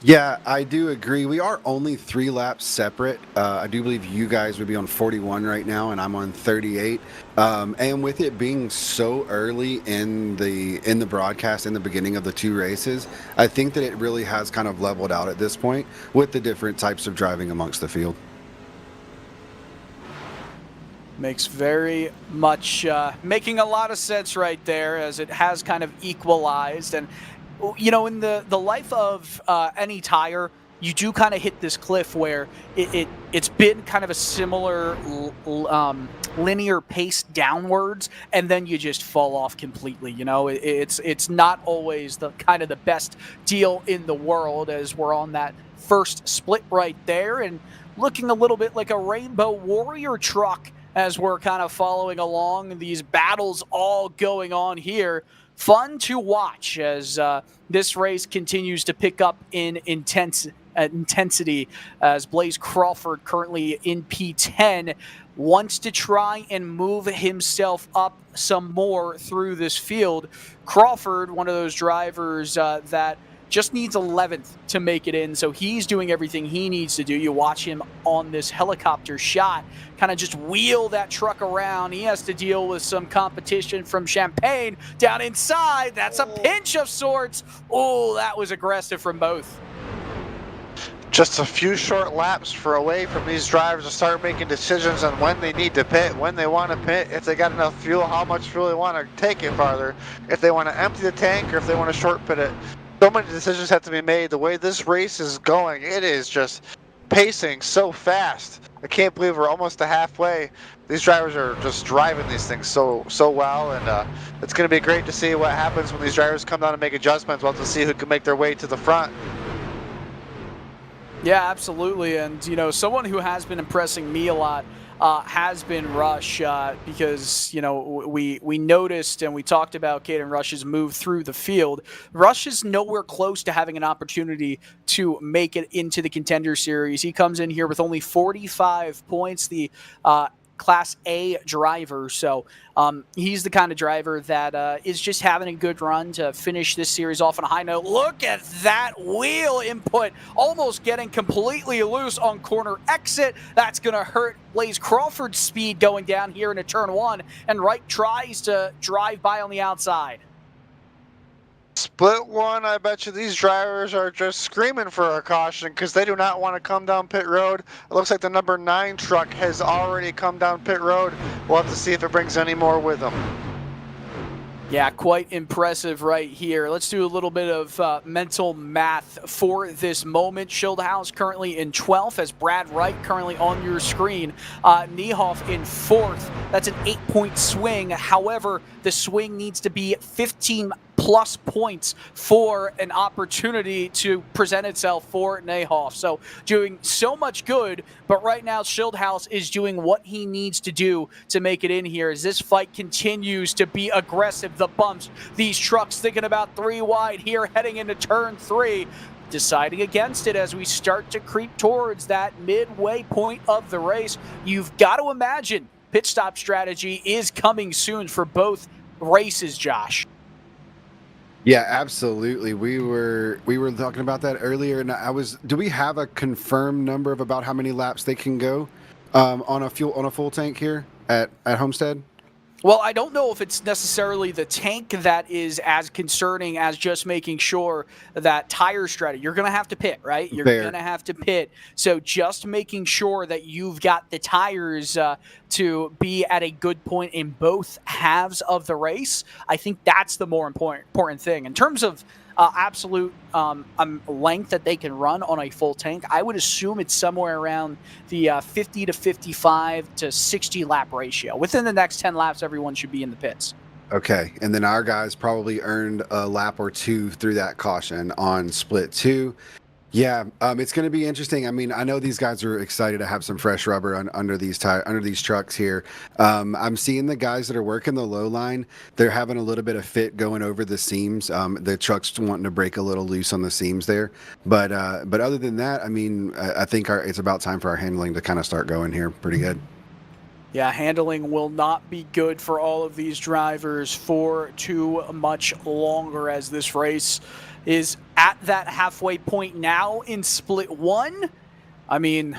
Speaker 7: Yeah, I do agree. We are only 3 laps separate. I do believe you guys would be on 41 right now, and I'm on 38. And with it being so early in the broadcast, in the beginning of the 2 races, I think that it really has kind of leveled out at this point with the different types of driving amongst the field.
Speaker 5: Makes very much, making a lot of sense right there as it has kind of equalized. And, in the life of any tire, you do kind of hit this cliff where it's been kind of a similar linear pace downwards, and then you just fall off completely. It's not always the kind of the best deal in the world, as we're on that first split right there and looking a little bit like a Rainbow Warrior truck as we're kind of following along these battles all going on here. Fun to watch as this race continues to pick up in intensity as Blaze Crawford, currently in P10, wants to try and move himself up some more through this field. Crawford, one of those drivers that just needs 11th to make it in, so he's doing everything he needs to do. You watch him on this helicopter shot kind of just wheel that truck around. He has to deal with some competition from Champagne down inside. That's a pinch of sorts. Oh, that was aggressive from both.
Speaker 6: Just a few short laps away from these drivers to start making decisions on when they need to pit, when they want to pit, if they got enough fuel, how much fuel they want to take it farther, if they want to empty the tank or if they want to short pit it. So many decisions have to be made. The way this race is going, it is just pacing so fast. I can't believe we're almost to halfway. These drivers are just driving these things so well, and it's going to be great to see what happens when these drivers come down and make adjustments. We'll have to see who can make their way to the front.
Speaker 5: Yeah, absolutely. And, someone who has been impressing me a lot has been Rush because, we noticed and we talked about Caden Rush's move through the field. Rush is nowhere close to having an opportunity to make it into the Contender Series. He comes in here with only 45 points, the Class A driver. So he's the kind of driver that is just having a good run to finish this series off on a high note. Look at that wheel input, almost getting completely loose on corner exit. That's going to hurt Blaze Crawford's speed going down here into turn one, and Wright tries to drive by on the outside.
Speaker 6: Split one, I bet you these drivers are just screaming for a caution because they do not want to come down pit road. It looks like the number 9 truck has already come down pit road. We'll have to see if it brings any more with them.
Speaker 5: Yeah, quite impressive right here. Let's do a little bit of mental math for this moment. Schildhaus currently in 12th as Brad Wright currently on your screen. Niehoff in 4th. That's an 8-point swing. However, the swing needs to be 15 plus points for an opportunity to present itself for Niehoff. So doing so much good, but right now Schildhaus is doing what he needs to do to make it in here as this fight continues to be aggressive. The bumps, these trucks thinking about 3 wide here heading into turn 3. Deciding against it as we start to creep towards that midway point of the race. You've got to imagine pit stop strategy is coming soon for both races, Josh.
Speaker 7: Yeah, absolutely. We were talking about that earlier, and do we have a confirmed number of about how many laps they can go on a full tank here at Homestead?
Speaker 5: Well, I don't know if it's necessarily the tank that is as concerning as just making sure that tire strategy. You're going to have to pit, right? You're going to have to pit. So just making sure that you've got the tires to be at a good point in both halves of the race, I think that's the more important thing. In terms of absolute length that they can run on a full tank, I would assume it's somewhere around the 50 to 55 to 60 lap ratio. Within the next 10 laps, everyone should be in the pits.
Speaker 7: Okay, and then our guys probably earned a lap or 2 through that caution on split 2. Yeah, it's going to be interesting. I mean, I know these guys are excited to have some fresh rubber under these trucks here. I'm seeing the guys that are working the low line. They're having a little bit of fit going over the seams. The truck's wanting to break a little loose on the seams there. But other than that, I mean, I think it's about time for our handling to kind of start going here pretty good.
Speaker 5: Yeah, handling will not be good for all of these drivers for too much longer as this race is at that halfway point now in split 1. I mean,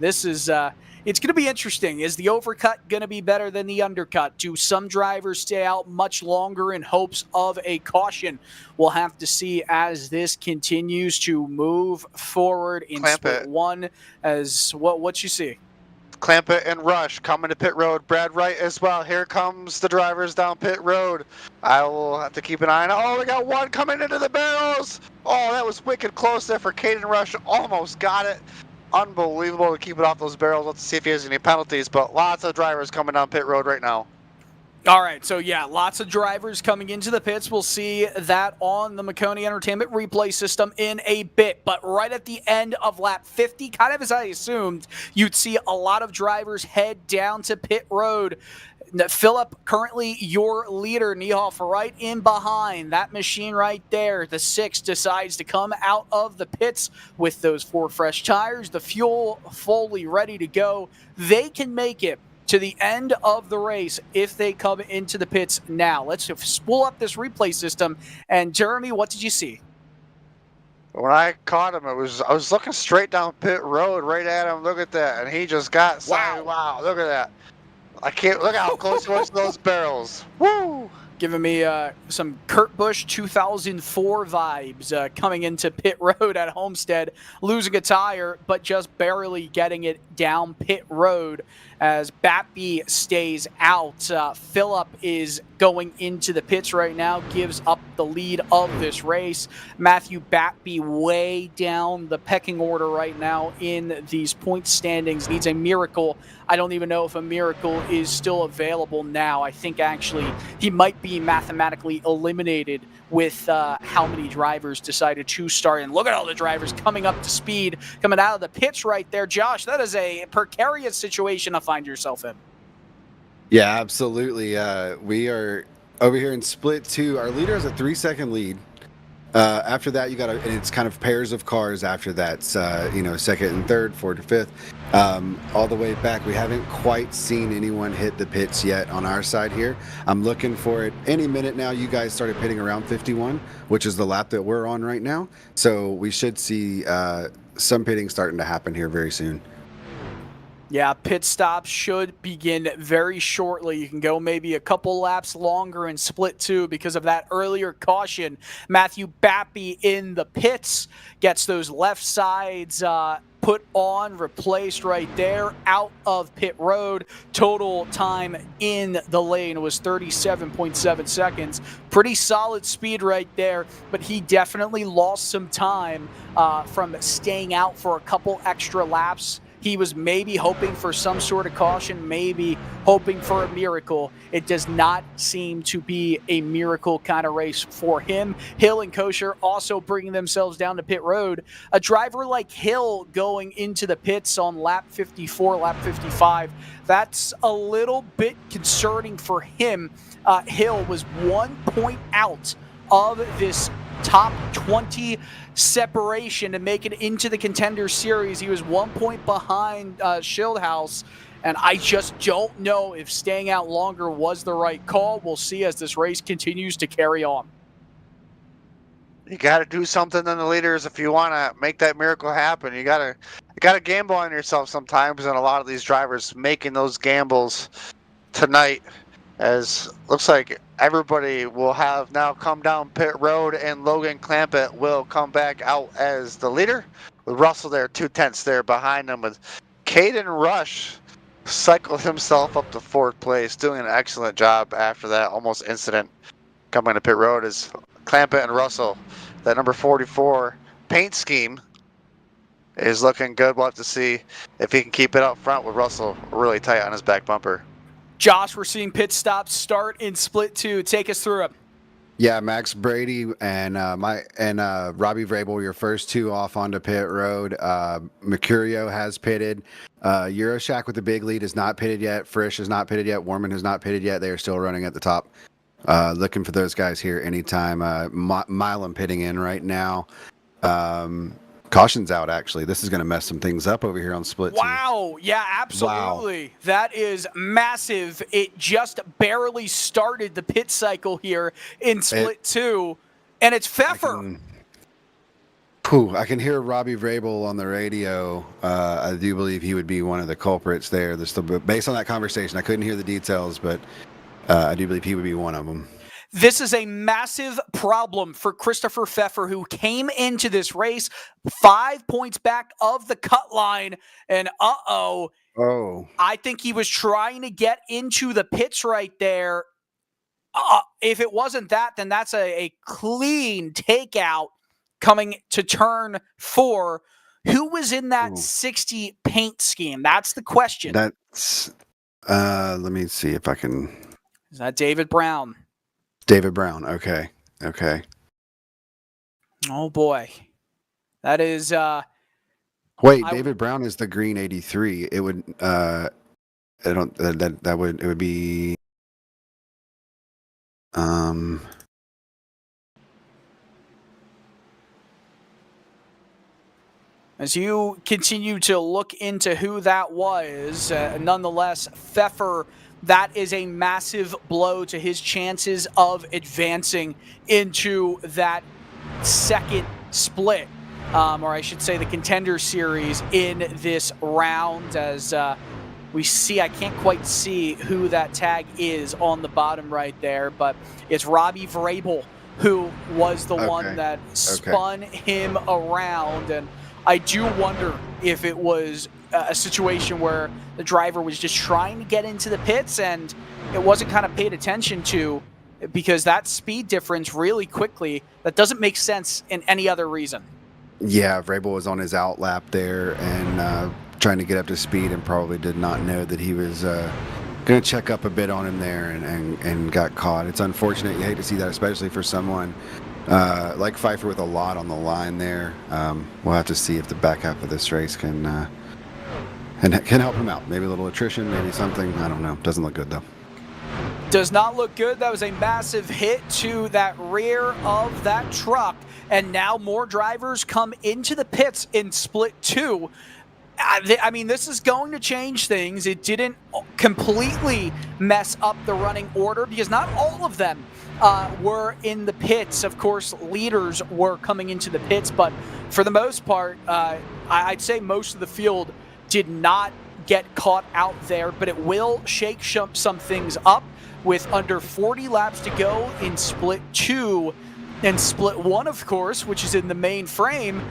Speaker 5: this is it's going to be interesting. Is the overcut going to be better than the undercut? Do some drivers stay out much longer in hopes of a caution? We'll have to see as this continues to move forward in split 1. As what you see?
Speaker 6: Clamp it and Rush coming to pit road. Brad Wright as well. Here comes the drivers down pit road. I will have to keep an eye on it. Oh, we got one coming into the barrels. Oh, that was wicked close there for Caden Rush. Almost got it. Unbelievable to keep it off those barrels. Let's see if he has any penalties, but lots of drivers coming down pit road right now.
Speaker 5: All right, so yeah, lots of drivers coming into the pits. We'll see that on the Maconi Entertainment replay system in a bit. But right at the end of lap 50, kind of as I assumed, you'd see a lot of drivers head down to pit road. Philip, currently your leader, Niehoff right in behind. That machine right there, the 6, decides to come out of the pits with those 4 fresh tires, the fuel fully ready to go. They can make it to the end of the race if they come into the pits now. Let's spool up this replay system. And Jeremy, what did you see?
Speaker 6: When I caught him, I was looking straight down pit road right at him. Look at that, and he just got wow! Look at that. I can't look how close he was to those barrels. Woo!
Speaker 5: Giving me some Kurt Busch 2004 vibes coming into pit road at Homestead, losing a tire, but just barely getting it down pit road as Batby stays out. Phillip is going into the pits right now, gives up the lead of this race. Matthew Batby way down the pecking order right now in these point standings. Needs a miracle. I don't even know if a miracle is still available now. I think actually he might be mathematically eliminated with how many drivers decided to start. And look at all the drivers coming up to speed, coming out of the pits right there. Josh, that is a precarious situation to find yourself in.
Speaker 7: Yeah, absolutely. We are over here in split 2. Our leader has a 3-second lead. After that, you got and it's kind of pairs of cars after that. Second and third, fourth and fifth, all the way back. We haven't quite seen anyone hit the pits yet on our side here. I'm looking for it any minute now. You guys started pitting around 51, which is the lap that we're on right now. So we should see some pitting starting to happen here very soon.
Speaker 5: Yeah, pit stops should begin very shortly. You can go maybe a couple laps longer in split 2 because of that earlier caution. Matthew Batby in the pits gets those left sides put on, replaced right there, out of pit road. Total time in the lane was 37.7 seconds. Pretty solid speed right there, but he definitely lost some time from staying out for a couple extra laps. He was maybe hoping for some sort of caution, maybe hoping for a miracle. It does not seem to be a miracle kind of race for him. Hill and Kosher also bringing themselves down to pit road. A driver like Hill going into the pits on lap 54, lap 55, that's a little bit concerning for him. Hill was 1 point out of this top 20 separation to make it into the Contender Series. He was 1 point behind Schildhaus, and I just don't know if staying out longer was the right call. We'll see as this race continues to carry on.
Speaker 6: You got to do something in the leaders if you want to make that miracle happen. You got to gamble on yourself sometimes, and a lot of these drivers making those gambles tonight, as looks like everybody will have now come down pit road, and Logan Clampett will come back out as the leader with Russell there 2/10 there behind him, with Caden Rush cycled himself up to 4th place, doing an excellent job after that almost incident coming to pit road. As Clampett and Russell, that number 44 paint scheme is looking good. We'll have to see if he can keep it up front with Russell really tight on his back bumper.
Speaker 5: Josh, we're seeing pit stops start in split 2. Take us through it.
Speaker 7: Yeah, Max Brady and Robbie Vrabel, your first 2 off onto pit road. Mercurio has pitted. Euroshack with the big lead is not pitted yet. Frisch is not pitted yet. Warman has not pitted yet. They are still running at the top. Looking for those guys here anytime. Milam pitting in right now. Caution's out, actually. This is going to mess some things up over here on split 2.
Speaker 5: Wow. Yeah, absolutely. Wow. That is massive. It just barely started the pit cycle here in split 2, and it's Pfeffer.
Speaker 7: I can hear Robbie Vrabel on the radio. I do believe he would be one of the culprits there. Based on that conversation, I couldn't hear the details, but I do believe he would be one of them.
Speaker 5: This is a massive problem for Christopher Pfeffer, who came into this race 5 points back of the cut line. And I think he was trying to get into the pits right there. If it wasn't that, then that's a clean takeout coming to turn 4. Who was in that 60 paint scheme? That's the question.
Speaker 7: That's, let me see if I can.
Speaker 5: Is that David Brown?
Speaker 7: David Brown. Okay.
Speaker 5: Oh boy, that is.
Speaker 7: Wait, David Brown is the green 83. It would. I don't. That would. It would be.
Speaker 5: As you continue to look into who that was, nonetheless, Pfeffer. That is a massive blow to his chances of advancing into that second split, or I should say the Contender Series in this round. As we see, I can't quite see who that tag is on the bottom right there, but it's Robbie Vrabel, who was the one that spun him around. And I do wonder if it was a situation where the driver was just trying to get into the pits and it wasn't kind of paid attention to, because that speed difference really quickly, that doesn't make sense in any other reason.
Speaker 7: Yeah, Vrabel was on his out lap there and trying to get up to speed and probably did not know that he was going to check up a bit on him there and got caught. It's unfortunate. You hate to see that, especially for someone like Pfeiffer with a lot on the line there. We'll have to see if the back half of this race can help him out. Maybe a little attrition, maybe something. I don't know. Doesn't look good, though.
Speaker 5: Does not look good. That was a massive hit to that rear of that truck. And now more drivers come into the pits in split 2. I mean, this is going to change things. It didn't completely mess up the running order because not all of them were in the pits. Of course, leaders were coming into the pits, but for the most part, I'd say most of the field did not get caught out there, but it will shake some things up with under 40 laps to go in split 2. And split 1, of course, which is in the main frame.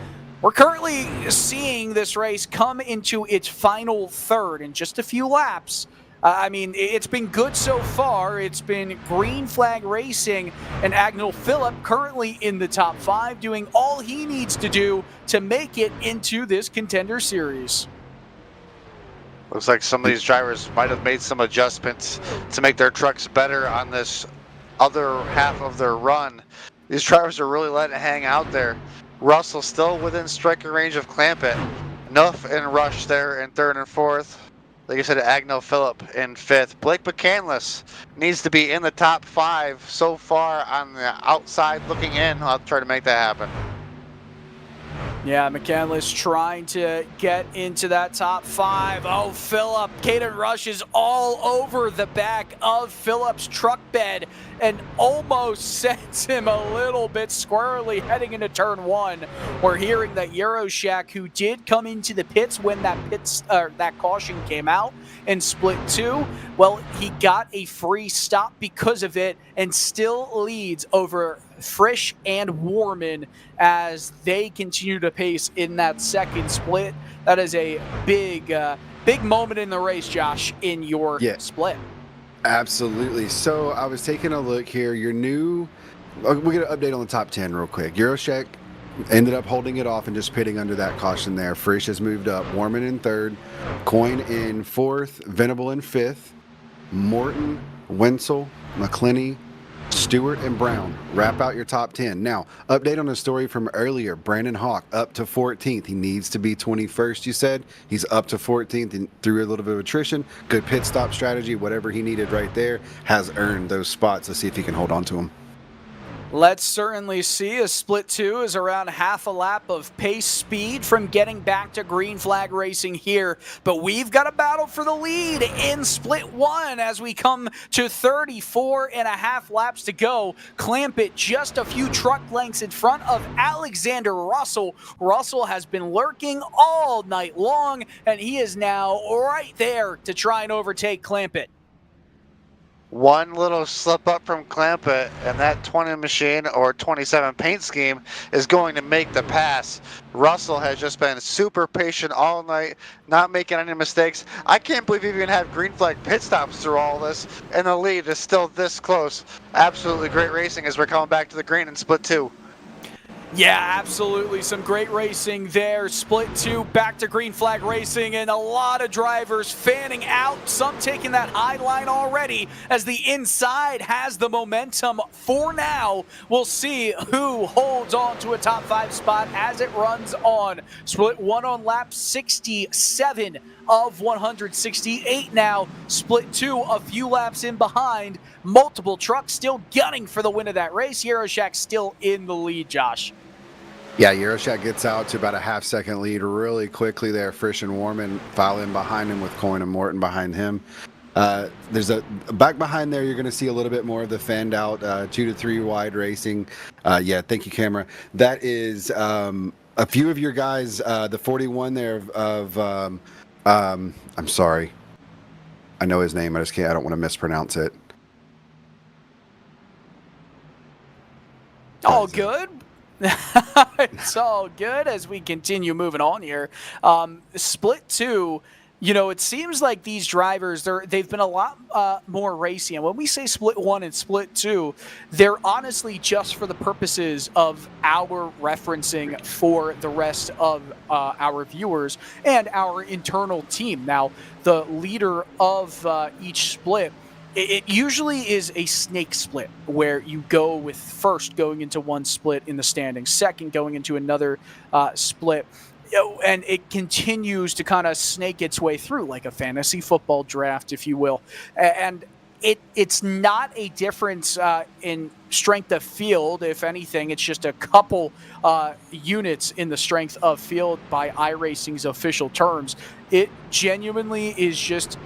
Speaker 5: We're currently seeing this race come into its final third in just a few laps. I mean, it's been good so far. It's been Green Flag Racing and Agnell Phillip currently in the top 5, doing all he needs to do to make it into this Contender Series.
Speaker 6: Looks like some of these drivers might have made some adjustments to make their trucks better on this other half of their run. These drivers are really letting it hang out there. Russell still within striking range of Clampett. Nuff and Rush there in 3rd and 4th. Like I said, Agnell Phillip in 5th. Blake McCandless needs to be in the top 5 so far on the outside looking in. I'll try to make that happen.
Speaker 5: Yeah, McCandless trying to get into that top 5. Oh, Phillip, Caden Rush is all over the back of Phillip's truck bed and almost sends him a little bit squirrely heading into turn 1. We're hearing that Euroshack, who did come into the pits when that caution came out in split 2, well, he got a free stop because of it and still leads over Frisch and Warman as they continue to pace in that second split. That is a big moment in the race, Josh, in your split.
Speaker 7: Absolutely. So I was taking a look here. Your new, we'll get an update on the top 10 real quick. Euroshek ended up holding it off and just pitting under that caution there. Frisch has moved up. Warman in 3rd, Coyne in 4th, Venable in 5th, Morton, Wenzel, McClinney, Stewart, and Brown wrap out your top 10. Now, update on the story from earlier. Brandon Hawk up to 14th. He needs to be 21st, you said. He's up to 14th and through a little bit of attrition. Good pit stop strategy. Whatever he needed right there has earned those spots. Let's see if he can hold on to them.
Speaker 5: Let's certainly see. A split 2 is around half a lap of pace speed from getting back to Green Flag Racing here. But we've got a battle for the lead in split 1 as we come to 34 and a half laps to go. Clampett just a few truck lengths in front of Alexander Russell. Russell has been lurking all night long, and he is now right there to try and overtake Clampett.
Speaker 6: One little slip up from Clampett and that 20 machine or 27 paint scheme is going to make the pass. Russell has just been super patient all night, not making any mistakes. I can't believe he even had green flag pit stops through all this, and the lead is still this close. Absolutely great racing as we're coming back to the green in split 2.
Speaker 5: Yeah, absolutely. Some great racing there. Split 2, back to Green Flag Racing, and a lot of drivers fanning out. Some taking that high line already as the inside has the momentum for now. We'll see who holds on to a top 5 spot as it runs on. Split 1 on lap 67 of 168 now. Split 2 a few laps in behind. Multiple trucks still gunning for the win of that race. Euroshack still in the lead, Josh.
Speaker 7: Yeah, Euroshack gets out to about a half-second lead really quickly there. Frisch and Warman file in behind him with Coyne and Morton behind him. There's a back behind there. You're going to see a little bit more of the fanned out 2 to 3 wide racing. Yeah, thank you, camera. That is a few of your guys. The 41 there of I'm sorry, I know his name. I just can't. I don't want to mispronounce it.
Speaker 5: All good. It's all good as we continue moving on here. Split 2, it seems like these drivers, they've been a lot more racy. And when we say split 1 and split 2, they're honestly just for the purposes of our referencing for the rest of our viewers and our internal team. Now, the leader of each split, it usually is a snake split where you go with first going into one split in the standings, second going into another split, and it continues to kind of snake its way through like a fantasy football draft, if you will. And it's not a difference in strength of field. If anything, it's just a couple units in the strength of field by iRacing's official terms. It genuinely is just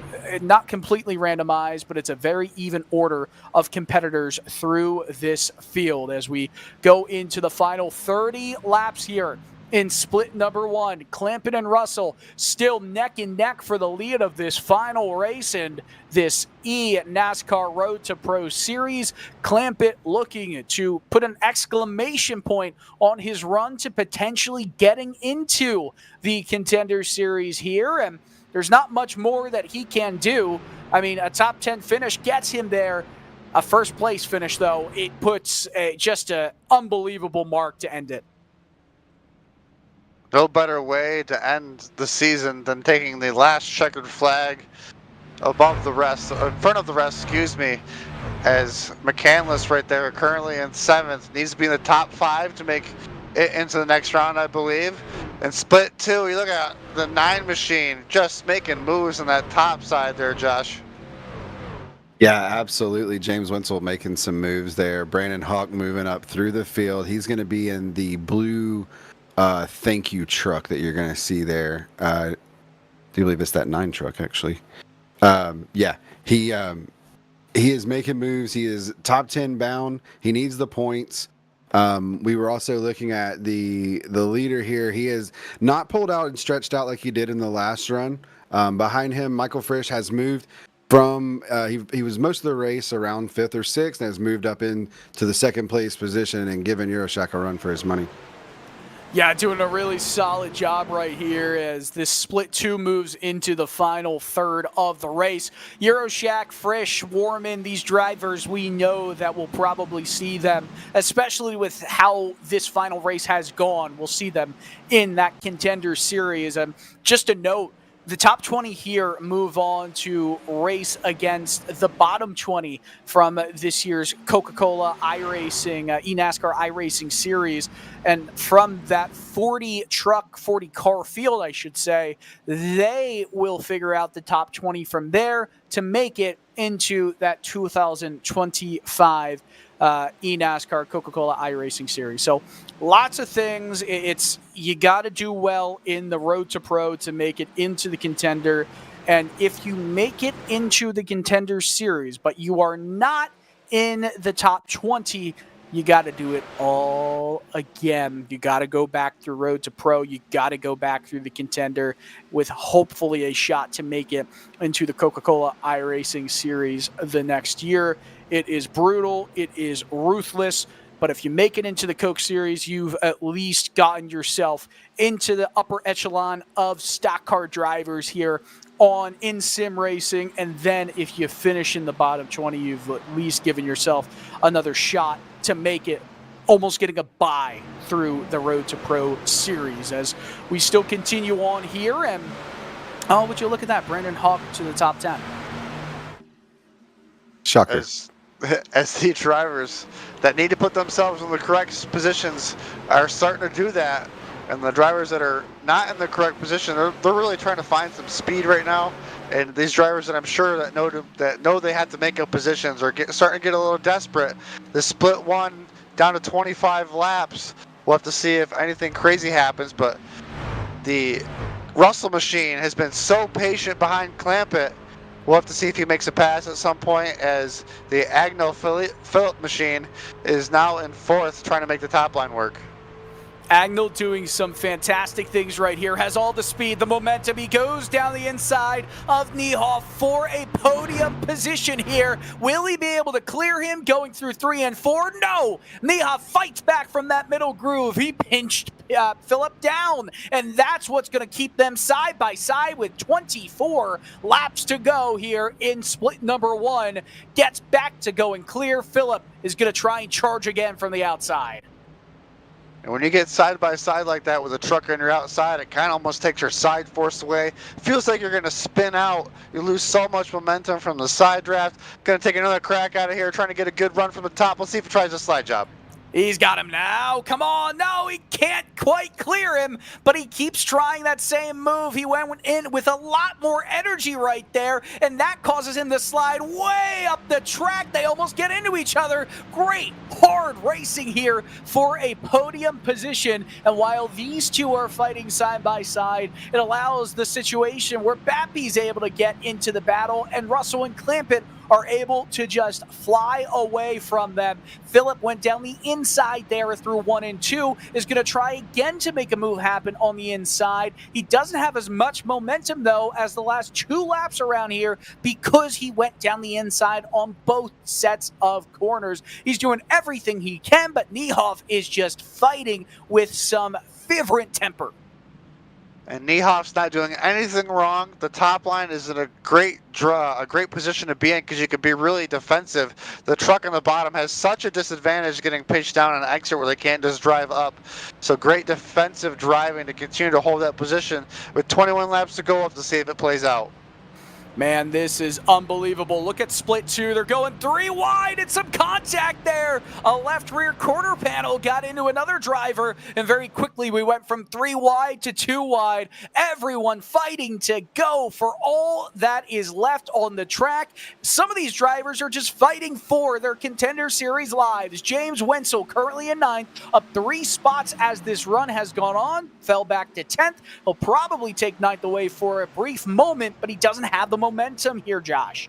Speaker 5: not completely randomized, but it's a very even order of competitors through this field as we go into the final 30 laps here. In split number 1, Clampett and Russell still neck and neck for the lead of this final race in this eNASCAR Road to Pro Series. Clampett looking to put an exclamation point on his run to potentially getting into the Contender Series here, and there's not much more that he can do. I mean, a top 10 finish gets him there. A first place finish, though, it puts just an unbelievable mark to end it.
Speaker 6: No better way to end the season than taking the last checkered flag above the rest, in front of the rest, excuse me, as McCandless right there, currently in 7th, needs to be in the top 5 to make it into the next round, I believe. And split 2, you look at the 9 machine just making moves on that top side there, Josh.
Speaker 7: Yeah, absolutely. James Winsell making some moves there. Brandon Hawk moving up through the field. He's going to be in the blue thank you truck that you're going to see there. Do you believe it's that 9 truck, actually? Yeah, he is making moves. He is top 10 bound. He needs the points. We were also looking at the leader here. He is not pulled out and stretched out like he did in the last run. Behind him, Michael Frisch has moved from he was most of the race around 5th or 6th and has moved up into the 2nd place position and given Euroshack a run for his money.
Speaker 5: Yeah, doing a really solid job right here as this split 2 moves into the final third of the race. Euroshack, Frisch, Warman, these drivers, we know that we'll probably see them, especially with how this final race has gone. We'll see them in that Contender Series. Just a note, the top 20 here move on to race against the bottom 20 from this year's Coca-Cola iRacing, eNASCAR iRacing Series. And from that 40 car field, I should say, they will figure out the top 20 from there to make it into that 2025 eNASCAR Coca-Cola iRacing Series. So lots of things. You got to do well in the Road to Pro to make it into the Contender. And if you make it into the Contender Series, but you are not in the top 20, you got to do it all again. You got to go back through Road to Pro. You got to go back through the Contender with hopefully a shot to make it into the Coca-Cola iRacing Series the next year. It is brutal. It is ruthless. But if you make it into the Coke Series, you've at least gotten yourself into the upper echelon of stock car drivers here in sim racing. And then if you finish in the bottom 20, you've at least given yourself another shot to make it, almost getting a bye through the Road to Pro Series. As we still continue on here, and would you look at that, Brandon Hawk to the top 10.
Speaker 7: Shocker.
Speaker 6: As the drivers that need to put themselves in the correct positions are starting to do that, and the drivers that are not in the correct position, they're really trying to find some speed right now. And these drivers that I'm sure that know they have to make up positions are starting to get a little desperate. The split 1 down to 25 laps. We'll have to see if anything crazy happens, but the Russell machine has been so patient behind Clampett. We'll have to see if he makes a pass at some point, as the Agnell Phillip machine is now in 4th trying to make the top line work.
Speaker 5: Agnell doing some fantastic things right here, has all the speed, the momentum. He goes down the inside of Niehoff for a podium position here. Will he be able to clear him going through 3 and 4. No, Neha fights back from that middle groove. He pinched Philip down, and that's what's going to keep them side by side with 24 laps to go here in split number 1. Gets back to going clear. Philip is going to try and charge again from the outside.
Speaker 6: And when you get side by side like that with a truck on your outside, it kind of almost takes your side force away. Feels like you're going to spin out. You lose so much momentum from the side draft. Going to take another crack out of here, trying to get a good run from the top. Let's see if he tries a slide job.
Speaker 5: He's got him now. Come on. No, he can't quite clear him, but he keeps trying that same move. He went in with a lot more energy right there, and that causes him to slide way up the track. They almost get into each other. Great, hard racing here for a podium position. And while these two are fighting side by side, it allows the situation where Bappy's able to get into the battle, and Russell and Clampett are able to just fly away from them. Philip went down the inside there through 1 and 2, is going to try again to make a move happen on the inside. He doesn't have as much momentum, though, as the last 2 laps around here because he went down the inside on both sets of corners. He's doing everything he can, but Niehoff is just fighting with some fervent temper.
Speaker 6: And Niehoff's not doing anything wrong. The top line is in a great position to be in because you can be really defensive. The truck on the bottom has such a disadvantage getting pitched down on an exit where they can't just drive up. So great defensive driving to continue to hold that position with 21 laps to go up to see if it plays out.
Speaker 5: Man, this is unbelievable. Look at split 2. They're going 3 wide and some contact there. A left rear quarter panel got into another driver, and very quickly we went from 3 wide to 2 wide. Everyone fighting to go for all that is left on the track. Some of these drivers are just fighting for their Contender Series lives. James Wenzel currently in 9th, up 3 spots as this run has gone on. Fell back to 10th. He'll probably take 9th away for a brief moment, but he doesn't have the momentum here, Josh.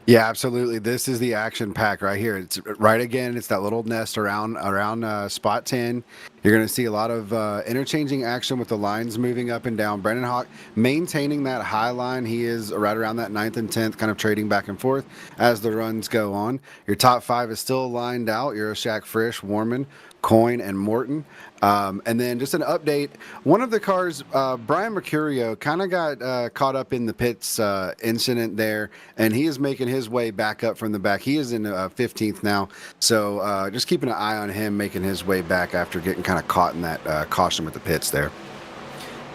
Speaker 7: Yeah, absolutely. This is the action pack right here. It's right again. It's that little nest around spot 10. You're going to see a lot of interchanging action with the lines moving up and down. Brendan Hawk maintaining that high line. He is right around that 9th and 10th, kind of trading back and forth as the runs go on. Your top 5 is still lined out. Euroshak, Frisch, Warman, Coyne, and Morton. And then just an update. One of the cars, Brian Mercurio, kind of got caught up in the pits incident there, and he is making his way back up from the back. He is in 15th now, so just keeping an eye on him making his way back after getting kind of caught in that caution with the pits there.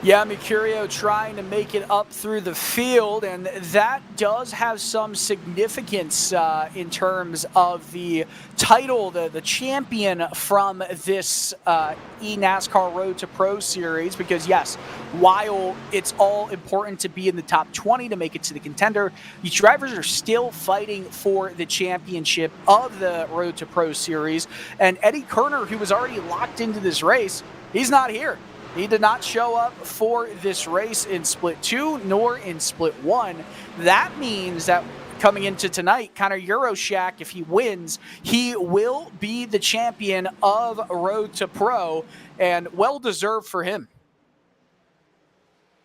Speaker 5: Yeah, Mercurio trying to make it up through the field, and that does have some significance in terms of the title, the champion from this eNASCAR Road to Pro Series, because yes, while it's all important to be in the top 20 to make it to the contender, these drivers are still fighting for the championship of the Road to Pro Series, and Eddie Kerner, who was already locked into this race, he's not here. He did not show up for this race in split 2 nor in split 1. That means that coming into tonight, Connor Euroshak, if he wins, he will be the champion of Road to Pro, and well deserved for him.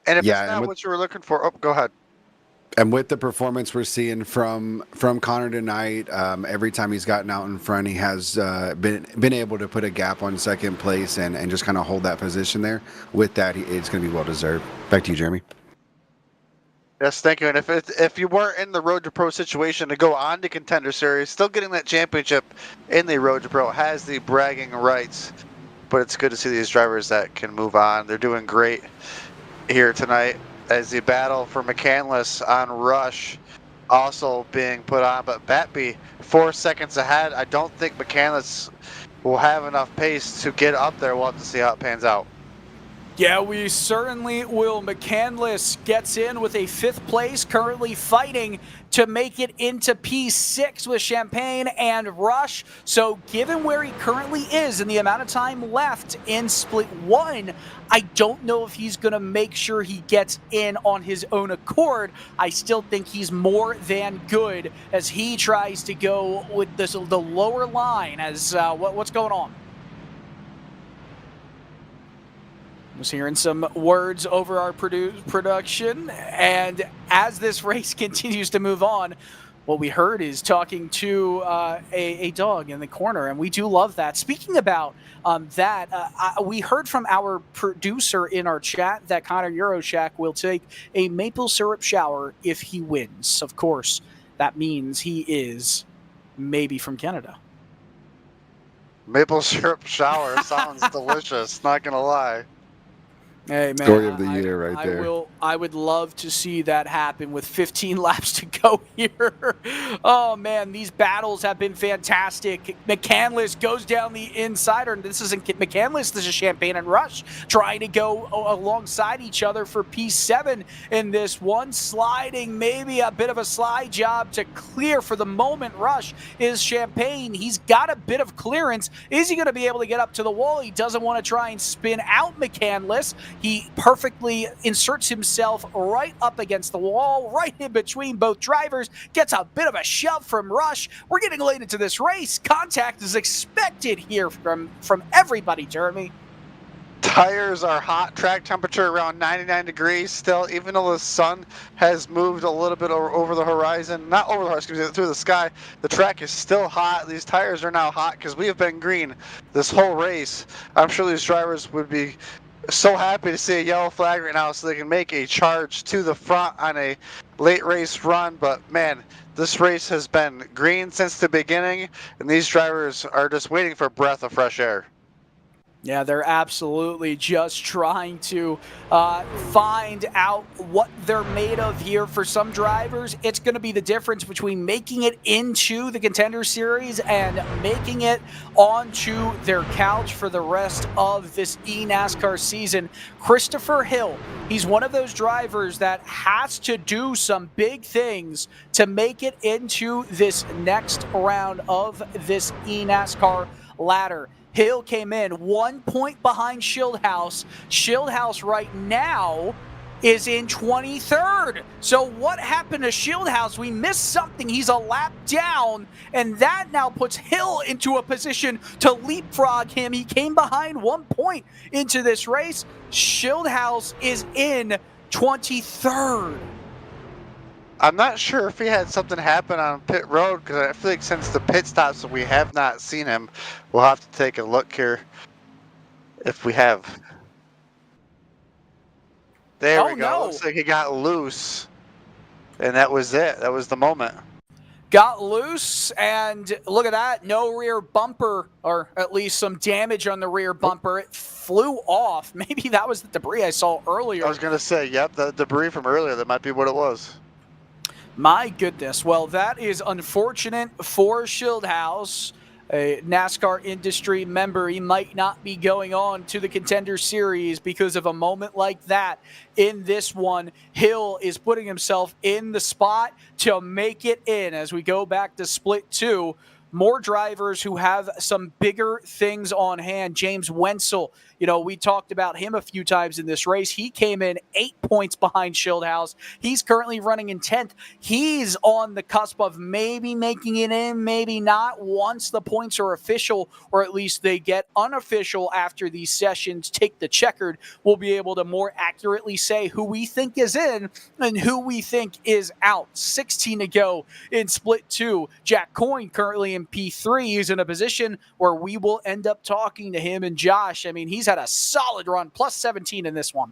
Speaker 6: And if it's not what you were looking for, go ahead.
Speaker 7: And with the performance we're seeing from Connor tonight, every time he's gotten out in front, he has been able to put a gap on second place and just kind of hold that position there. With that, it's going to be well deserved. Back to you, Jeremy.
Speaker 6: Yes, thank you. And if you weren't in the Road to Pro situation to go on to Contender Series, still getting that championship in the Road to Pro has the bragging rights. But it's good to see these drivers that can move on. They're doing great here tonight, as the battle for McCandless on Rush also being put on. But Batby 4 seconds ahead. I don't think McCandless will have enough pace to get up there. We'll have to see how it pans out.
Speaker 5: Yeah, we certainly will. McCandless gets in with a 5th place, currently fighting to make it into P6 with Champagne and Rush. So given where he currently is and the amount of time left in split 1, I don't know if he's going to make sure he gets in on his own accord. I still think he's more than good as he tries to go with the lower line. As what's going on? Was hearing some words over our production, and as this race continues to move on, what we heard is talking to a dog in the corner, and we do love that. Speaking about we heard from our producer in our chat that Connor Euroshak will take a maple syrup shower if he wins. Of course, that means he is maybe from Canada.
Speaker 6: Maple syrup shower sounds delicious, not going to lie.
Speaker 5: Hey man,
Speaker 7: Story of the year right there.
Speaker 5: I would love to see that happen with 15 laps to go here. Oh man, these battles have been fantastic. McCandless goes down the insider, and this isn't McCandless. This is Champagne and Rush trying to go alongside each other for P7 in this one. Sliding, maybe a bit of a slide job to clear for the moment. Rush is Champagne. He's got a bit of clearance. Is he going to be able to get up to the wall? He doesn't want to try and spin out McCandless. He perfectly inserts himself right up against the wall, right in between both drivers, gets a bit of a shove from Rush. We're getting late into this race. Contact is expected here from everybody, Jeremy.
Speaker 6: Tires are hot, track temperature around 99 degrees still, even though the sun has moved a little bit over the horizon, not over the horizon, excuse me, through the sky. The track is still hot. These tires are now hot because we have been green this whole race. I'm sure these drivers would be so happy to see a yellow flag right now so they can make a charge to the front on a late race run. But man, this race has been green since the beginning, and these drivers are just waiting for a breath of fresh air.
Speaker 5: Yeah, they're absolutely just trying to find out what they're made of here. For some drivers, it's going to be the difference between making it into the Contender Series and making it onto their couch for the rest of this eNASCAR season. Christopher Hill, he's one of those drivers that has to do some big things to make it into this next round of this eNASCAR ladder. Hill came in 1 point behind Schildhaus. Schildhaus right now is in 23rd. So what happened to Schildhaus? We missed something. He's a lap down, and that now puts Hill into a position to leapfrog him. He came behind 1 point into this race. Schildhaus is in 23rd.
Speaker 6: I'm not sure if he had something happen on pit road, because I feel like since the pit stops we have not seen him. We'll have to take a look here if we have. There we go.
Speaker 5: No.
Speaker 6: Looks like he got loose, and that was it. That was the moment.
Speaker 5: Got loose, and look at that. No rear bumper, or at least some damage on the rear bumper. It flew off. Maybe that was the debris I saw earlier.
Speaker 6: I was going to say, yep, the debris from earlier. That might be what it was.
Speaker 5: My goodness. Well, that is unfortunate for Schildhaus, a NASCAR industry member. He might not be going on to the Contender Series because of a moment like that. In this one, Hill is putting himself in the spot to make it in. As we go back to split 2, more drivers who have some bigger things on hand. James Wenzel, you know, we talked about him a few times in this race. He came in 8 points behind Schildhaus. He's currently running in 10th. He's on the cusp of maybe making it in, maybe not. Once the points are official, or at least they get unofficial after these sessions take the checkered, we'll be able to more accurately say who we think is in and who we think is out. 16 to go in split 2. Jack Coyne currently in P3. He's in a position where we will end up talking to him and Josh. I mean, he's had a solid run, plus 17 in this one.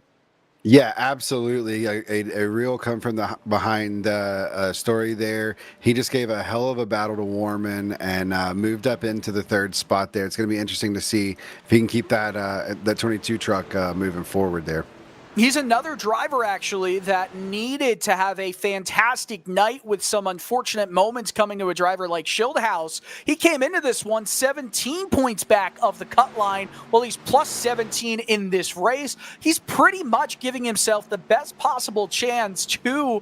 Speaker 7: Yeah, absolutely. A real come from the behind story there. He just gave a hell of a battle to Warman and moved up into the 3rd spot there. It's going to be interesting to see if he can keep that 22 truck moving forward there.
Speaker 5: He's another driver, actually, that needed to have a fantastic night with some unfortunate moments coming to a driver like Schildhaus. He came into this one 17 points back of the cut line. Well, he's plus 17 in this race. He's pretty much giving himself the best possible chance to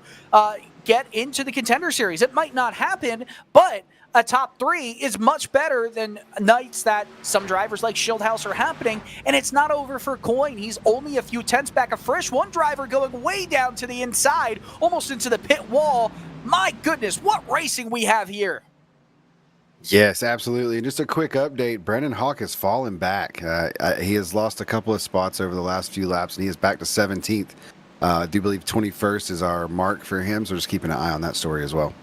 Speaker 5: get into the Contender Series. It might not happen, but a top 3 is much better than nights that some drivers like Schildhaus are happening, and it's not over for Coyne. He's only a few tenths back of Frisch. One driver going way down to the inside, almost into the pit wall. My goodness, what racing we have here.
Speaker 7: Yes, absolutely. And just a quick update, Brendan Hawk has fallen back. He has lost a couple of spots over the last few laps, and he is back to 17th. I do believe 21st is our mark for him, so just keeping an eye on that story as well.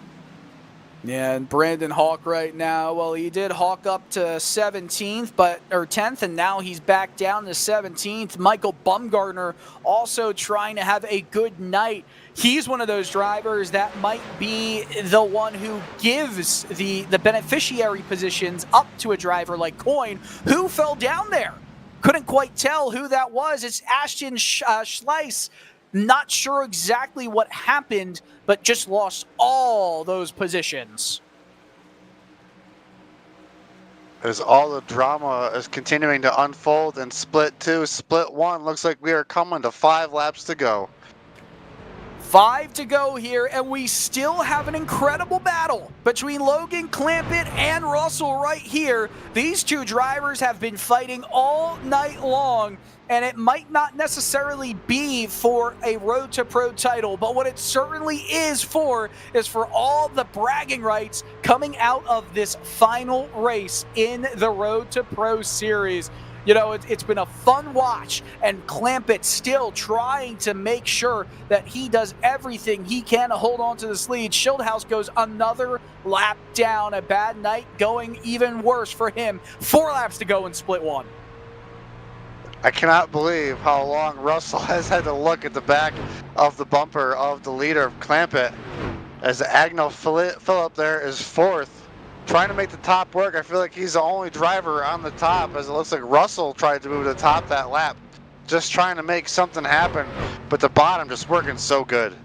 Speaker 5: Yeah, and Brandon Hawk right now, well, he did hawk up to 17th, or 10th, and now he's back down to 17th. Michael Bumgarner also trying to have a good night. He's one of those drivers that might be the one who gives the beneficiary positions up to a driver like Coyne, who fell down there. Couldn't quite tell who that was. It's Ashton Schleiss. Not sure exactly what happened, but just lost all those positions.
Speaker 6: As all the drama is continuing to unfold in Split 2, Split 1, looks like we are coming to 5 laps to go.
Speaker 5: 5 to go here, and we still have an incredible battle between Logan Clampett and Russell right here. These two drivers have been fighting all night long, and it might not necessarily be for a Road to Pro title, but what it certainly is for all the bragging rights coming out of this final race in the Road to Pro Series. You know, it's been a fun watch, and Clampett still trying to make sure that he does everything he can to hold on to this lead. Schildhouse goes another lap down. A bad night going even worse for him. 4 laps to go in Split 1.
Speaker 6: I cannot believe how long Russell has had to look at the back of the bumper of the leader of Clampett, as Agnell Phillip there is 4th. Trying to make the top work. I feel like he's the only driver on the top, as it looks like Russell tried to move to the top that lap. Just trying to make something happen, but the bottom just working so good.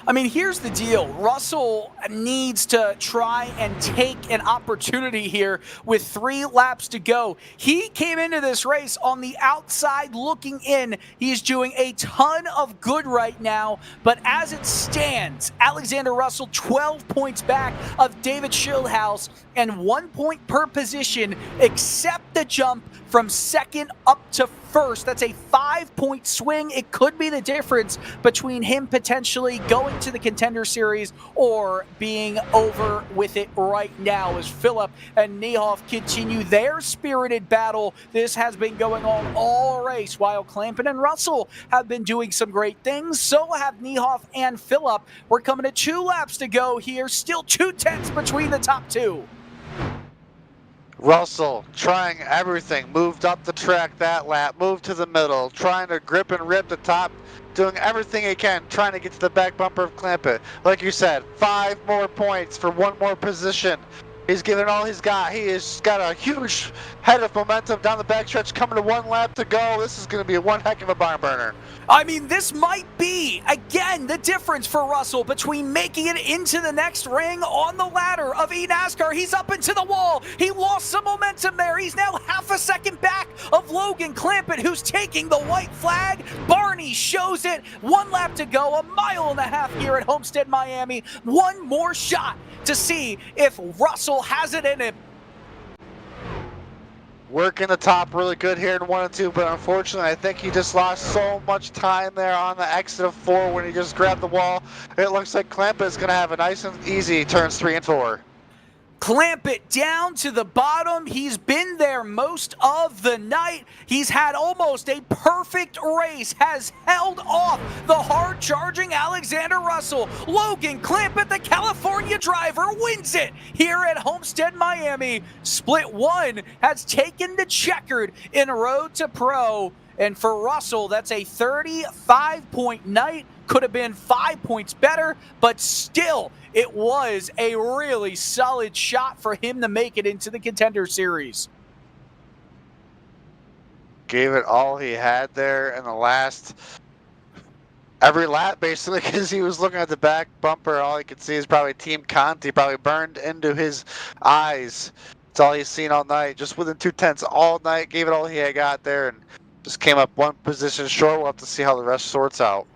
Speaker 5: I mean, here's the deal. Russell needs to try and take an opportunity here with 3 laps to go. He came into this race on the outside looking in. He's doing a ton of good right now, but as it stands, Alexander Russell 12 points back of David Schildhouse and 1 point per position, except the jump from 2nd up to 1st. That's a 5-point swing. It could be the difference between him potentially going to the Contender Series or being over with it right now, as Phillip and Niehoff continue their spirited battle. This has been going on all race, while Clampett and Russell have been doing some great things. So have Niehoff and Phillip. We're coming to 2 laps to go here. Still 2 tenths between the top 2.
Speaker 6: Russell trying everything, moved up the track that lap, moved to the middle, trying to grip and rip the top, doing everything he can, trying to get to the back bumper of Clampett. Like you said, 5 more points for 1 more position. He's given all he's got. He has got a huge head of momentum down the backstretch, coming to 1 lap to go. This is going to be one heck of a barn burner.
Speaker 5: I mean, this might be, again, the difference for Russell between making it into the next ring on the ladder of eNASCAR. He's up into the wall. He lost some momentum there. He's now half a second back of Logan Clampett, who's taking the white flag. Barney shows it. 1 lap to go, 1.5 miles here at Homestead, Miami. 1 more shot to see if Russell has it in him.
Speaker 6: Working the top really good here in 1 and 2, but unfortunately I think he just lost so much time there on the exit of 4 when he just grabbed the wall. It looks like Clampett is going to have a nice and easy turns 3 and 4.
Speaker 5: Clampett down to the bottom. He's been there most of the night. He's had almost a perfect race, has held off the hard-charging Alexander Russell. Logan Clampett, the California driver, wins it here at Homestead, Miami. Split 1 has taken the checkered in Road to Pro. And for Russell, that's a 35-point night. Could have been 5 points better, but still, it was a really solid shot for him to make it into the Contender Series.
Speaker 6: Gave it all he had there in the last every lap, basically, because he was looking at the back bumper. All he could see is probably Team Conti, probably burned into his eyes. That's all he's seen all night, just within 2 tenths all night. Gave it all he had got there and just came up 1 position short. We'll have to see how the rest sorts out.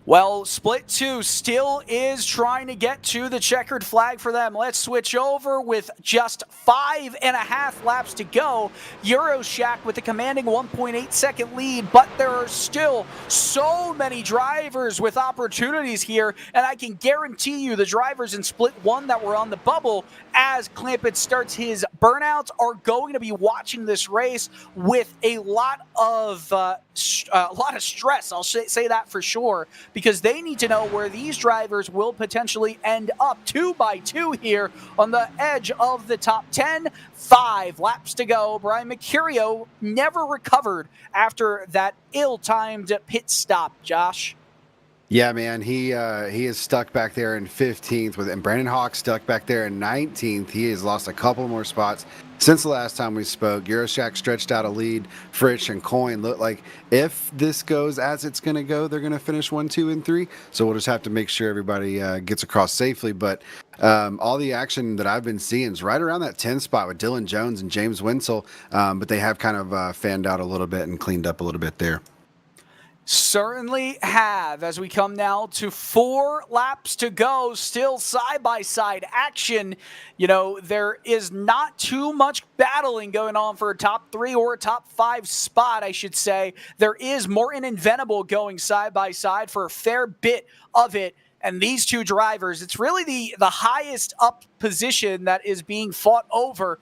Speaker 5: Well, Split 2 still is trying to get to the checkered flag for them. Let's switch over with just 5.5 laps to go. Euroshack with a commanding 1.8 second lead, but there are still so many drivers with opportunities here, and I can guarantee you the drivers in Split 1 that were on the bubble as Clampett starts his burnouts are going to be watching this race with a lot of stress. I'll say that for sure, because they need to know where these drivers will potentially end up 2 by 2 here on the edge of the top 10. 5 laps to go. Brian Mercurio never recovered after that ill-timed pit stop, Josh.
Speaker 7: Yeah, man, he is stuck back there in 15th and Brandon Hawk stuck back there in 19th. He has lost a couple more spots since the last time we spoke. Euroshak stretched out a lead. Fritsch and Coin look like if this goes as it's going to go, they're going to finish 1, 2, and 3. So we'll just have to make sure everybody gets across safely. But all the action that I've been seeing is right around that 10 spot with Dylan Jones and James Winsell. But they have kind of fanned out a little bit and cleaned up a little bit there.
Speaker 5: Certainly have, as we come now to 4 laps to go, still side-by-side action. You know, there is not too much battling going on for a top 3 or a top 5 spot, I should say. There is Morton and Venable going side-by-side for a fair bit of it. And these two drivers, it's really the highest up position that is being fought over.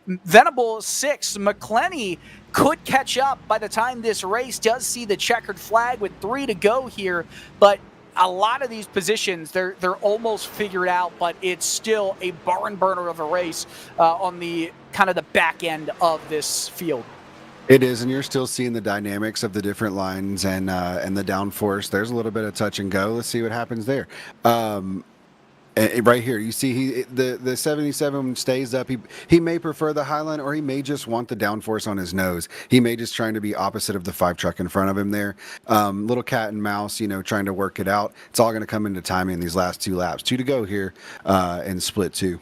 Speaker 5: Venable 6th, McClenny could catch up by the time this race does see the checkered flag with 3 to go here. But a lot of these positions, they're almost figured out, but it's still a barn burner of a race on the kind of the back end of this field.
Speaker 7: It is, and you're still seeing the dynamics of the different lines and the downforce. There's a little bit of touch and go. Let's see what happens there. Right here, you see the 77 stays up. He may prefer the Highline, or he may just want the downforce on his nose. He may just trying to be opposite of the 5 truck in front of him there. Little cat and mouse, trying to work it out. It's all going to come into timing in these last 2 laps. 2 to go here in split 2.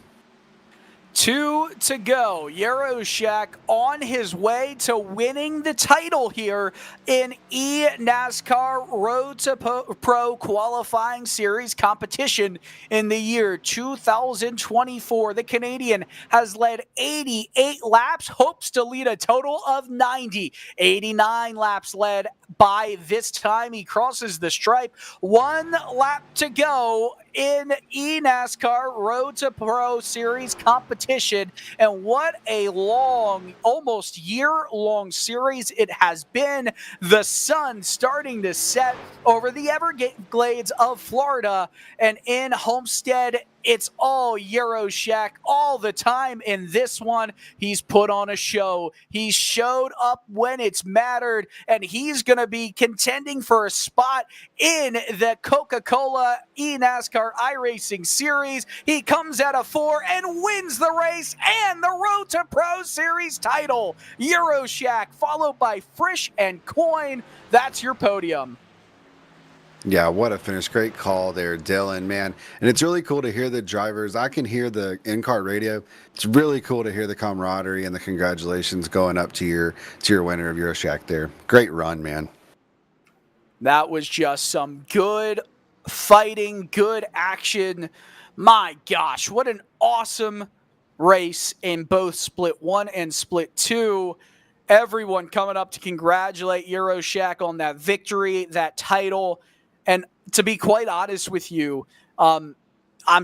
Speaker 5: 2 to go. Euroshak on his way to winning the title here in eNASCAR Road to Pro Qualifying Series competition in the year 2024. The Canadian has led 88 laps, hopes to lead a total of 90. 89 laps led by this time. He crosses the stripe. 1 lap to go in eNASCAR Road to Pro Series competition. And what a long, almost year-long series it has been. The sun starting to set over the Everglades of Florida, and in Homestead, it's all Euroshak all the time. In this one, he's put on a show. He showed up when it's mattered, and he's going to be contending for a spot in the Coca-Cola eNASCAR iRacing Series. He comes out of 4 and wins the race and the Road to Pro Series title. Euroshak, followed by Frisch and Coin. That's your podium.
Speaker 7: Yeah, what a finish. Great call there, Dylan, man. And it's really cool to hear the drivers. I can hear the in-car radio. It's really cool to hear the camaraderie and the congratulations going up to your winner of Euroshak there. Great run, man.
Speaker 5: That was just some good fighting, good action. My gosh, what an awesome race in both Split 1 and Split 2. Everyone coming up to congratulate Euroshak on that victory, that title. And to be quite honest with you, I'm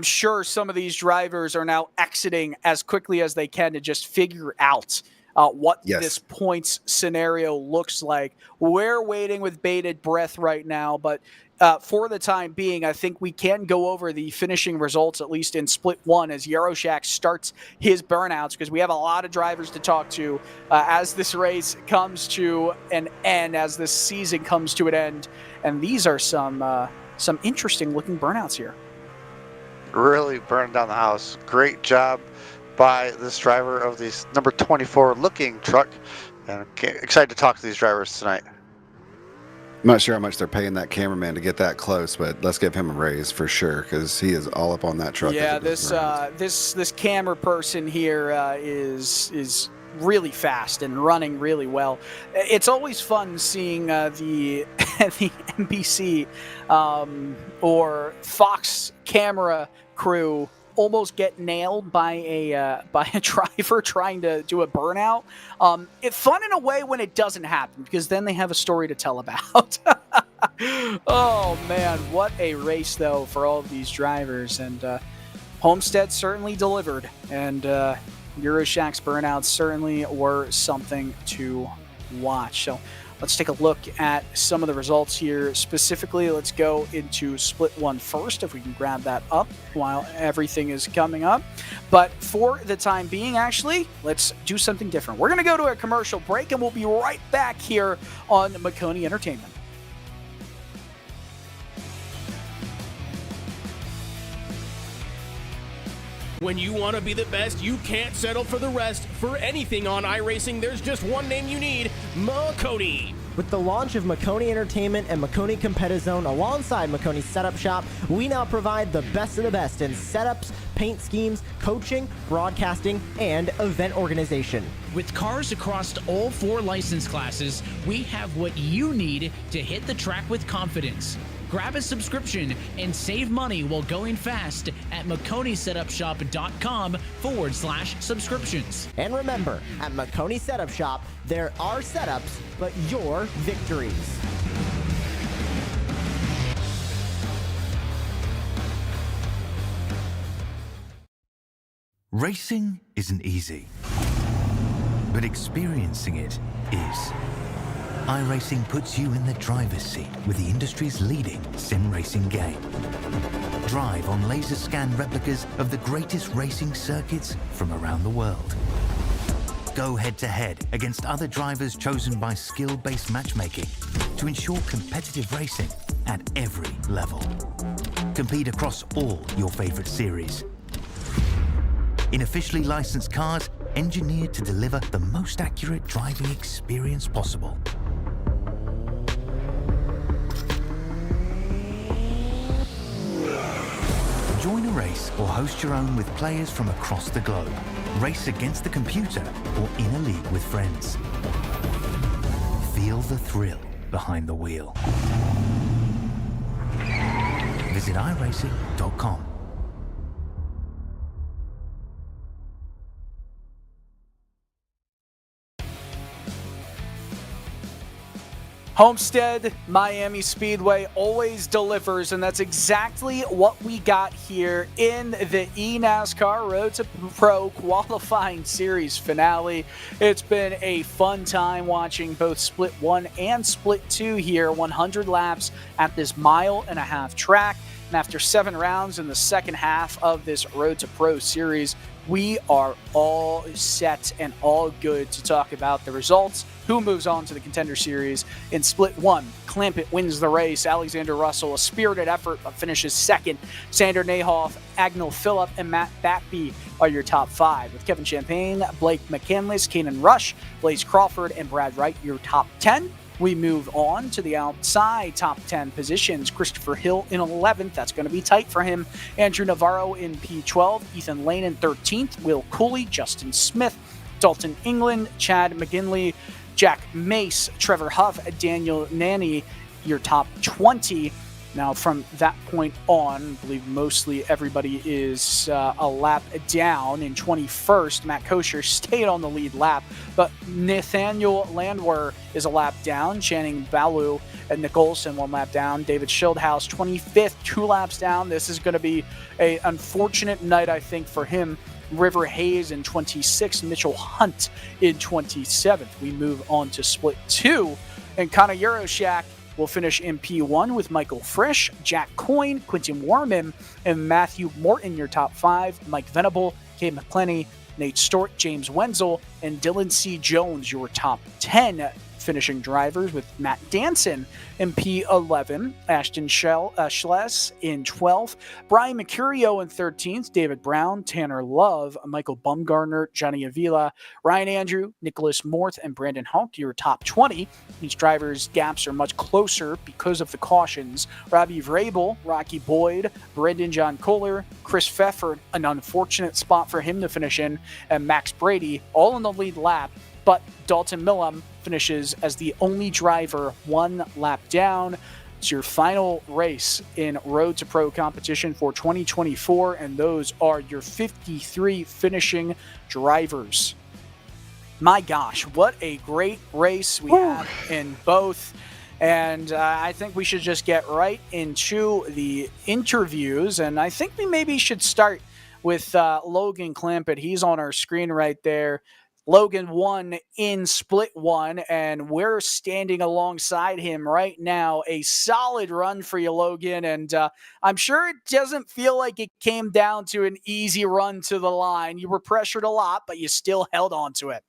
Speaker 5: sure some of these drivers are now exiting as quickly as they can to just figure out what this points scenario looks like. We're waiting with bated breath right now, but for the time being, I think we can go over the finishing results, at least in Split 1, as Euroshak starts his burnouts, because we have a lot of drivers to talk to as this race comes to an end, as this season comes to an end. And these are some interesting-looking burnouts here.
Speaker 6: Really burned down the house. Great job by this driver of this number 24 looking truck. And excited to talk to these drivers tonight.
Speaker 7: I'm not sure how much they're paying that cameraman to get that close, but let's give him a raise for sure, because he is all up on that truck.
Speaker 5: Yeah, this camera person here is really fast and running really well. It's always fun seeing the the NBC or Fox camera crew almost get nailed by a driver trying to do a burnout. It's fun in a way when it doesn't happen, because then they have a story to tell about. Oh man, what a race though for all of these drivers, and Homestead certainly delivered, and Euroshak's burnouts certainly were something to watch. So Let's take a look at some of the results here. Specifically, let's go into Split 1 first, if we can grab that up while everything is coming up. But for the time being, actually, let's do something different. We're going to go to a commercial break, and we'll be right back here on Maconi Entertainment.
Speaker 1: When you want to be the best, you can't settle for the rest. For anything on iRacing, there's just one name you need, Maconi.
Speaker 2: With the launch of Maconi Entertainment and Maconi Competizone alongside Maconi Setup Shop, we now provide the best of the best in setups, paint schemes, coaching, broadcasting, and event organization.
Speaker 3: With cars across all 4 license classes, we have what you need to hit the track with confidence. Grab a subscription and save money while going fast at MaconiSetupShop.com/subscriptions.
Speaker 2: And remember, at Maconi Setup Shop, there are setups, but your victories.
Speaker 4: Racing isn't easy, but experiencing it is. iRacing puts you in the driver's seat with the industry's leading sim racing game. Drive on laser scan replicas of the greatest racing circuits from around the world. Go head to head against other drivers chosen by skill-based matchmaking to ensure competitive racing at every level. Compete across all your favorite series. In officially licensed cars, engineered to deliver the most accurate driving experience possible. Join a race or host your own with players from across the globe. Race against the computer or in a league with friends. Feel the thrill behind the wheel. Visit iRacing.com.
Speaker 5: Homestead, Miami Speedway always delivers, and that's exactly what we got here in the eNASCAR Road to Pro Qualifying Series finale. It's been a fun time watching both Split 1 and Split 2 here, 100 laps at this 1.5 mile track. And after 7 rounds in the second half of this Road to Pro series, we are all set and all good to talk about the results. Who moves on to the Contender Series? In Split 1, Clampett wins the race. Alexander Russell, a spirited effort, finishes second. Sander Nahoff, Agnel Phillip, and Matt Batby are your top 5. With Kevin Champagne, Blake McCandless, Kanan Rush, Blaze Crawford, and Brad Wright, your top 10. We move on to the outside top 10 positions. Christopher Hill in 11th. That's going to be tight for him. Andrew Navarro in P12. Ethan Lane in 13th. Will Cooley, Justin Smith, Dalton England, Chad McGinley, Jack Mace, Trevor Huff, Daniel Nanny, your top 20. Now, from that point on, I believe mostly everybody is a lap down. In 21st, Matt Kosher stayed on the lead lap, but Nathaniel Landwehr is a lap down. Channing Balu and Nick Olson 1 lap down. David Schildhouse 25th, 2 laps down. This is going to be an unfortunate night, I think, for him. River Hayes in 26th, Mitchell Hunt in 27th. We move on to Split 2, and Connor Euroshak will finish in P1 with Michael Frisch, Jack Coyne, Quentin Warman, and Matthew Morton, your top 5. Mike Venable, Kay McClenny, Nate Stort, James Wenzel, and Dylan C. Jones, your top 10 finishing drivers, with Matt Danson in P11, Ashton Schless in 12th, Brian Mercurio in 13th, David Brown, Tanner Love, Michael Bumgarner, Johnny Avila, Ryan Andrew, Nicholas Morth, and Brandon Hulk, your top 20. These drivers' gaps are much closer because of the cautions. Robbie Vrabel, Rocky Boyd, Brendan John Kohler, Chris Pfeffer, an unfortunate spot for him to finish in, and Max Brady, all in the lead lap. But Dalton Millam finishes as the only driver 1 lap down. It's your final race in Road to Pro competition for 2024, and those are your 53 finishing drivers. My gosh, what a great race we had in both. And I think we should just get right into the interviews. And I think we maybe should start with Logan Clampett. He's on our screen right there. Logan won in split one, and we're standing alongside him right now. A solid run for you, Logan, and I'm sure it doesn't feel like it came down to an easy run to the line. You were pressured a lot, but you still held on to it.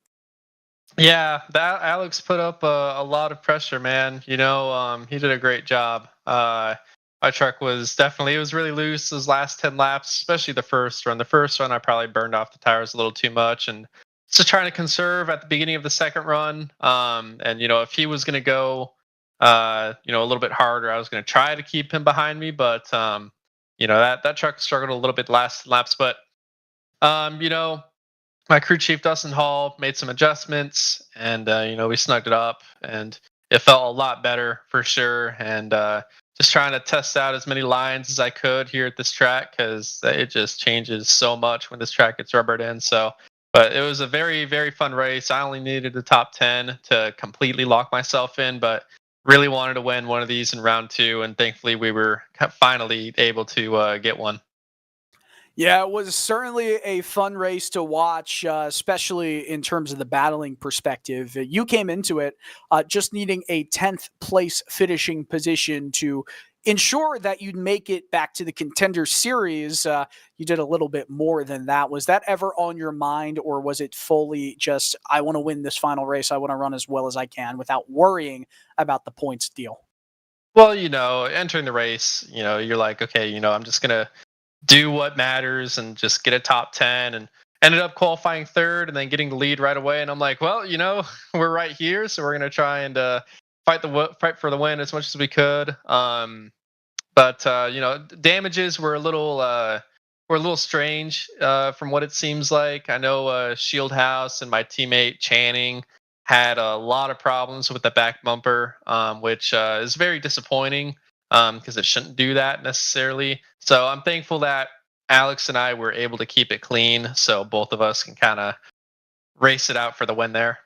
Speaker 8: Yeah, that Alex put up a lot of pressure, man. He did a great job. My truck was definitely, it was really loose those last 10 laps, especially the first run. The first run, I probably burned off the tires a little too much, and just trying to conserve at the beginning of the second run. And if he was going to go, a little bit harder, I was going to try to keep him behind me, but that truck struggled a little bit the last laps. But my crew chief Dustin Hall made some adjustments, and we snugged it up, and it felt a lot better for sure. And just trying to test out as many lines as I could here at this track, because it just changes so much when this track gets rubbered in. So, but it was a very, very fun race. I only needed the top 10 to completely lock myself in, but really wanted to win one of these in round 2, and thankfully we were finally able to get one.
Speaker 5: Yeah, it was certainly a fun race to watch, especially in terms of the battling perspective. You came into it just needing a 10th place finishing position to ensure that you'd make it back to the Contender Series. You did a little bit more than that. Was that ever on your mind, or was it fully just, I want to win this final race, I want to run as well as I can without worrying about the points deal?
Speaker 8: Well, entering the race, you're like, okay, I'm just going to do what matters and just get a top 10, and ended up qualifying third and then getting the lead right away. And I'm like, well, we're right here, so we're going to try and fight for the win as much as we could. But damages were a little strange from what it seems like. I know Shieldhouse and my teammate Channing had a lot of problems with the back bumper, which is very disappointing, because it shouldn't do that necessarily. So I'm thankful that Alex and I were able to keep it clean, so both of us can kind of race it out for the win there.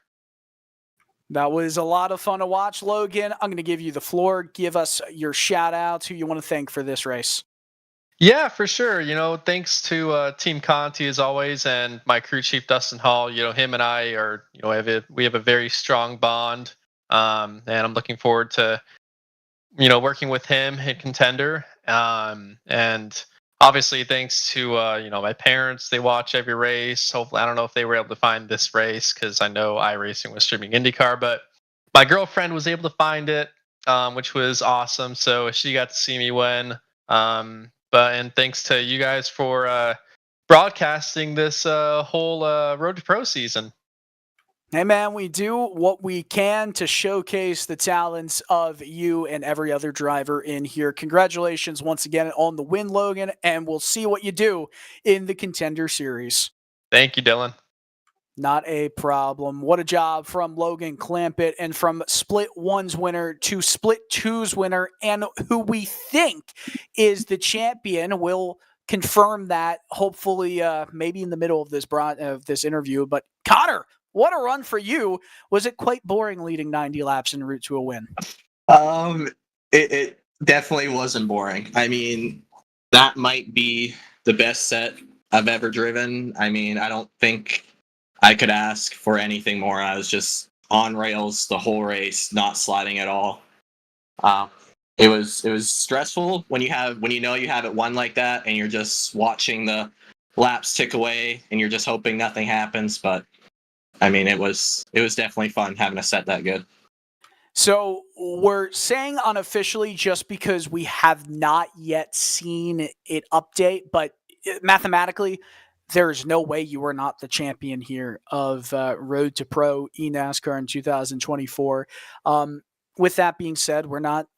Speaker 5: That was a lot of fun to watch, Logan. I'm going to give you the floor. Give us your shout outs, who you want to thank for this race.
Speaker 8: Yeah, for sure. Thanks to Team Conti as always, and my crew chief Dustin Hall. Him and I are, we have a very strong bond, and I'm looking forward to working with him in Contender. And obviously thanks to my parents. They watch every race. Hopefully, I don't know if they were able to find this race, because I know iRacing was streaming IndyCar, but my girlfriend was able to find it, which was awesome. So she got to see me win. And thanks to you guys for broadcasting this whole Road to Pro season.
Speaker 5: Hey, man, we do what we can to showcase the talents of you and every other driver in here. Congratulations once again on the win, Logan, and we'll see what you do in the Contender Series.
Speaker 8: Thank you, Dylan.
Speaker 5: Not a problem. What a job from Logan Clampett, and from Split 1's winner to Split 2's winner, and who we think is the champion. We'll confirm that hopefully maybe in the middle of this interview. But Connor, what a run for you. Was it quite boring leading 90 laps en route to a win?
Speaker 9: It definitely wasn't boring. I mean, that might be the best set I've ever driven. I mean, I don't think I could ask for anything more. I was just on rails the whole race, not sliding at all. It was stressful when you know you have it won like that, and you're just watching the laps tick away, and you're just hoping nothing happens. But I mean, it was definitely fun having a set that good.
Speaker 5: So we're saying unofficially just because we have not yet seen it update, but mathematically, there's no way you are not the champion here of Road to Pro eNASCAR in 2024. With that being said,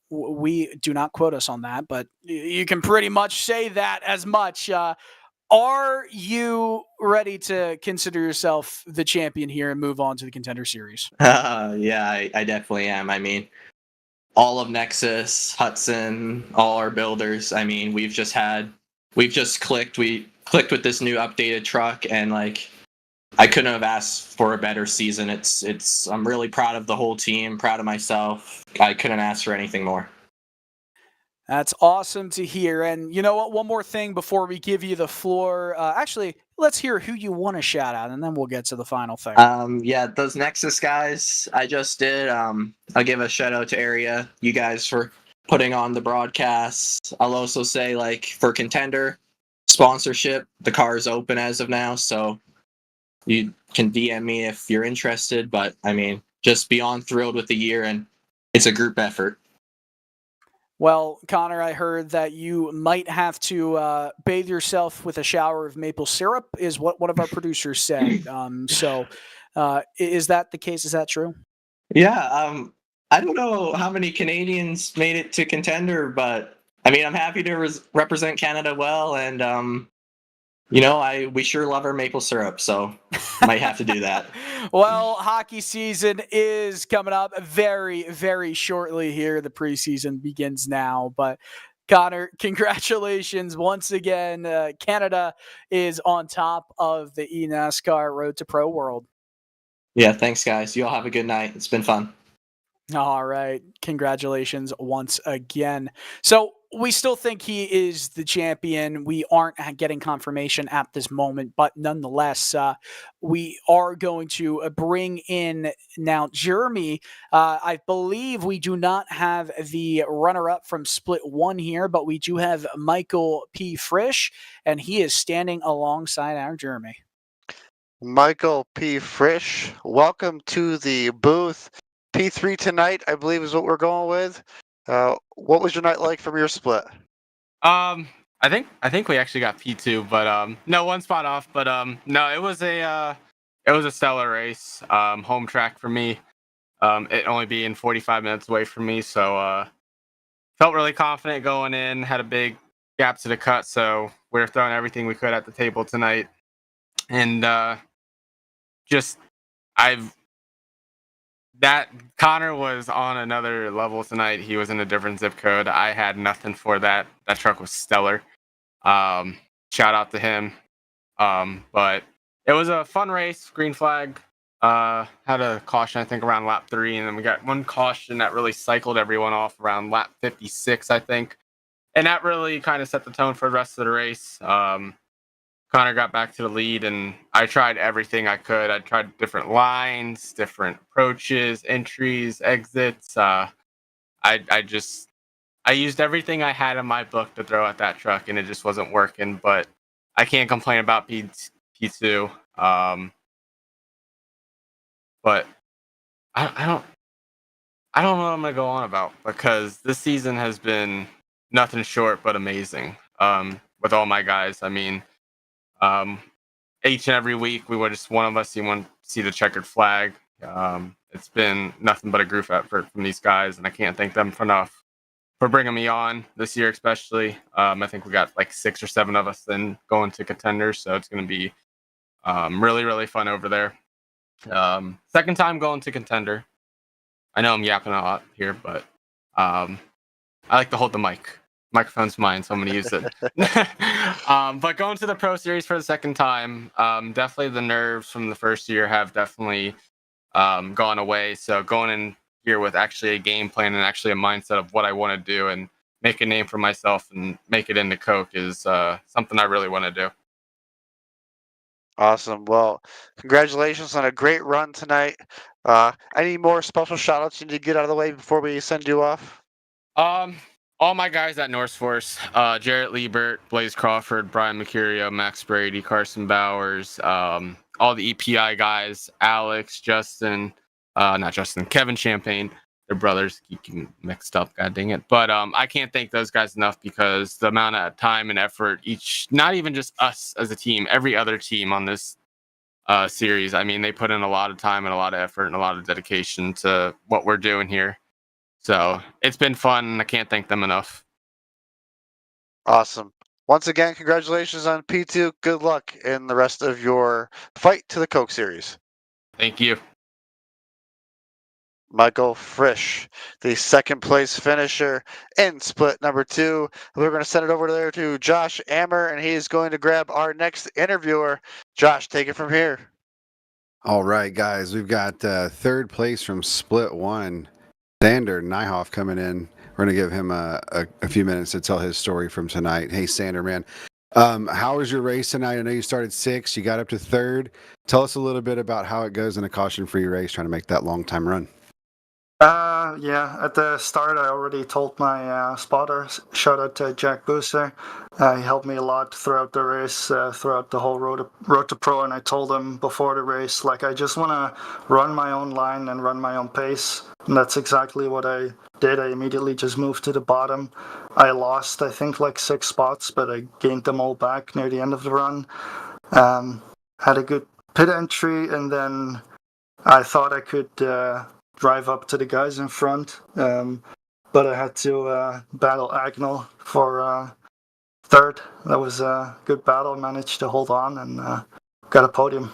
Speaker 5: we do not quote us on that, but you can pretty much say that as much. Are you ready to consider yourself the champion here and move on to the Contender Series?
Speaker 9: Yeah, I definitely am. I mean, all of Nexus, Hudson, all our builders. I mean, we've just clicked. We clicked with this new updated truck, and like, I couldn't have asked for a better season. I'm really proud of the whole team, proud of myself. I couldn't ask for anything more.
Speaker 5: That's awesome to hear. And you know what? One more thing before we give you the floor. Actually, let's hear who you want to shout out, and then we'll get to the final thing.
Speaker 9: Yeah, those Nexus guys I just did. I'll give a shout out to Area, you guys, for putting on the broadcast. I'll also say, like, for Contender sponsorship, the car is open as of now, so you can DM me if you're interested. But I mean, just beyond thrilled with the year, and it's a group effort.
Speaker 5: Well, Connor, I heard that you might have to bathe yourself with a shower of maple syrup, is what one of our producers said. Is that the case? Is that true?
Speaker 9: Yeah, I don't know how many Canadians made it to Contender, but I mean, I'm happy to represent Canada well, and we sure love our maple syrup, so might have to do that.
Speaker 5: Well, hockey season is coming up very, very shortly here. The preseason begins now, but Connor, congratulations once again. Canada is on top of the eNASCAR Road to Pro world.
Speaker 9: Yeah, thanks, guys. You all have a good night. It's been fun.
Speaker 5: All right. Congratulations once again. So we still think he is the champion. We aren't getting confirmation at this moment, but nonetheless, we are going to bring in now Jeremy. I believe we do not have the runner-up from Split 1 here, but we do have Michael P. Frisch, and he is standing alongside our Jeremy.
Speaker 6: Michael P. Frisch, welcome to the booth. P3 tonight, I believe, is what we're going with. What was your night like from your split?
Speaker 10: I think we actually got P2, but no, one spot off. But no, it was a stellar race. Home track for me. It only being 45 minutes away from me, so felt really confident going in. Had a big gap to the cut, so we were throwing everything we could at the table tonight, and that Connor was on another level tonight. He was in a different zip code. I had nothing for that. That truck was stellar. Shout out to him. But it was a fun race. Green flag. Had a caution, I think, around lap 3, and then we got one caution that really cycled everyone off around lap 56, I think. And that really kind of set the tone for the rest of the race. Connor got back to the lead, and I tried everything I could. I tried different lines, different approaches, entries, exits. I used everything I had in my book to throw at that truck, and it just wasn't working. But I can't complain about P2. But I don't know what I'm gonna go on about, because this season has been nothing short but amazing. With all my guys, I mean. Each and every week, we would just one of us want to see the checkered flag. It's been nothing but a group effort from these guys, and I can't thank them enough for bringing me on this year, especially. I think we got like 6 or 7 of us then going to Contenders, so it's going to be really, really fun over there. Second time going to Contender. I know I'm yapping a lot here, but I like to hold the mic. Microphone's mine, so I'm going to use it. But going to the Pro Series for the second time, definitely the nerves from the first year have definitely gone away. So going in here with actually a game plan and actually a mindset of what I want to do and make a name for myself and make it into Coke is something I really want to do.
Speaker 6: Awesome. Well, congratulations on a great run tonight. Any more special shout-outs you need to get out of the way before we send you off?
Speaker 10: All my guys at Norse Force, Jarrett Liebert, Blaze Crawford, Brian Mercurio, Max Brady, Carson Bowers, all the EPI guys, Alex, Kevin Champagne, their brothers, keep mixed up, god dang it. But I can't thank those guys enough, because the amount of time and effort not even just us as a team, every other team on this series, I mean, they put in a lot of time and a lot of effort and a lot of dedication to what we're doing here. So it's been fun, and I can't thank them enough.
Speaker 6: Awesome. Once again, congratulations on P2. Good luck in the rest of your fight to the Coke Series.
Speaker 10: Thank you.
Speaker 6: Michael Frisch, the second place finisher in split number 2. We're going to send it over there to Josh Ammer, and he is going to grab our next interviewer. Josh, take it from here.
Speaker 7: All right, guys, we've got third place from split 1. Sander Nyhoff coming in. We're going to give him a few minutes to tell his story from tonight. Hey, Sander, man, How was your race tonight? I know you started 6th, you got up to 3rd. Tell us a little bit about how it goes in a caution-free race, trying to make that long time run.
Speaker 11: Yeah, at the start, I already told my spotter, shout out to Jack Booster. He helped me a lot throughout the race, throughout the whole road to pro, and I told him before the race, like, I just want to run my own line and run my own pace, and that's exactly what I did. I immediately just moved to the bottom. I lost, I think, like 6 spots, but I gained them all back near the end of the run. Had a good pit entry, and then I thought I could drive up to the guys in front, but I had to battle Agnell for 3rd. That was a good battle. Managed to hold on and got a podium.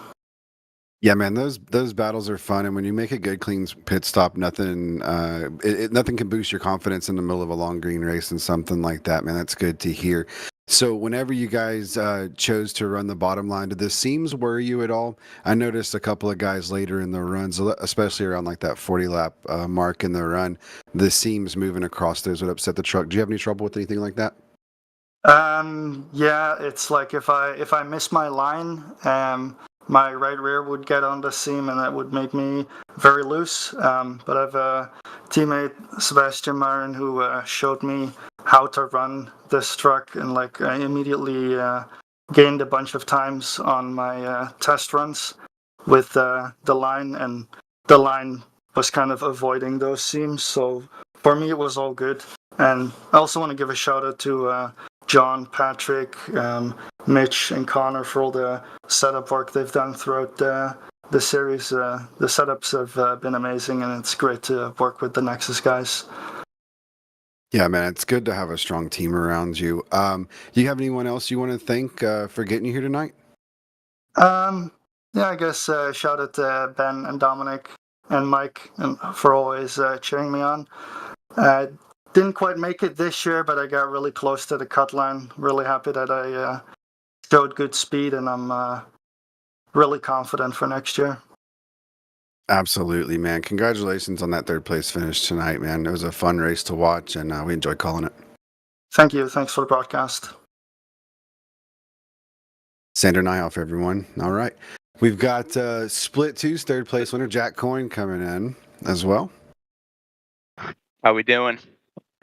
Speaker 7: Yeah, man, those battles are fun, and when you make a good clean pit stop, nothing nothing can boost your confidence in the middle of a long green race and something like that, man. That's good to hear. So whenever you guys chose to run the bottom line, did the seams worry you at all? I noticed a couple of guys later in the runs, especially around like that 40 lap mark in the run, the seams moving across those would upset the truck. Do you have any trouble with anything like that?
Speaker 11: Yeah, it's like if I miss my line, my right rear would get on the seam, and that would make me very loose. But I have a teammate, Sebastian Marin, who showed me how to run this truck, and like I immediately gained a bunch of times on my test runs with the line, and the line was kind of avoiding those seams. So for me, it was all good. And I also want to give a shout out to John, Patrick, Mitch, and Connor for all the setup work they've done throughout the series. The setups have been amazing, and it's great to work with the Nexus guys.
Speaker 7: Yeah, man, it's good to have a strong team around you. Do you have anyone else you want to thank for getting you here tonight?
Speaker 11: Yeah, I guess shout out to Ben and Dominic and Mike and for always cheering me on. Didn't quite make it this year, but I got really close to the cut line. Really happy that I showed good speed, and I'm really confident for next year.
Speaker 7: Absolutely, man. Congratulations on that 3rd place finish tonight, man. It was a fun race to watch, and we enjoyed calling it.
Speaker 11: Thank you. Thanks for the broadcast.
Speaker 7: Sander Nyhoff, everyone. All right. We've got Split 2's 3rd place winner, Jack Coyne, coming in as well.
Speaker 12: How we doing?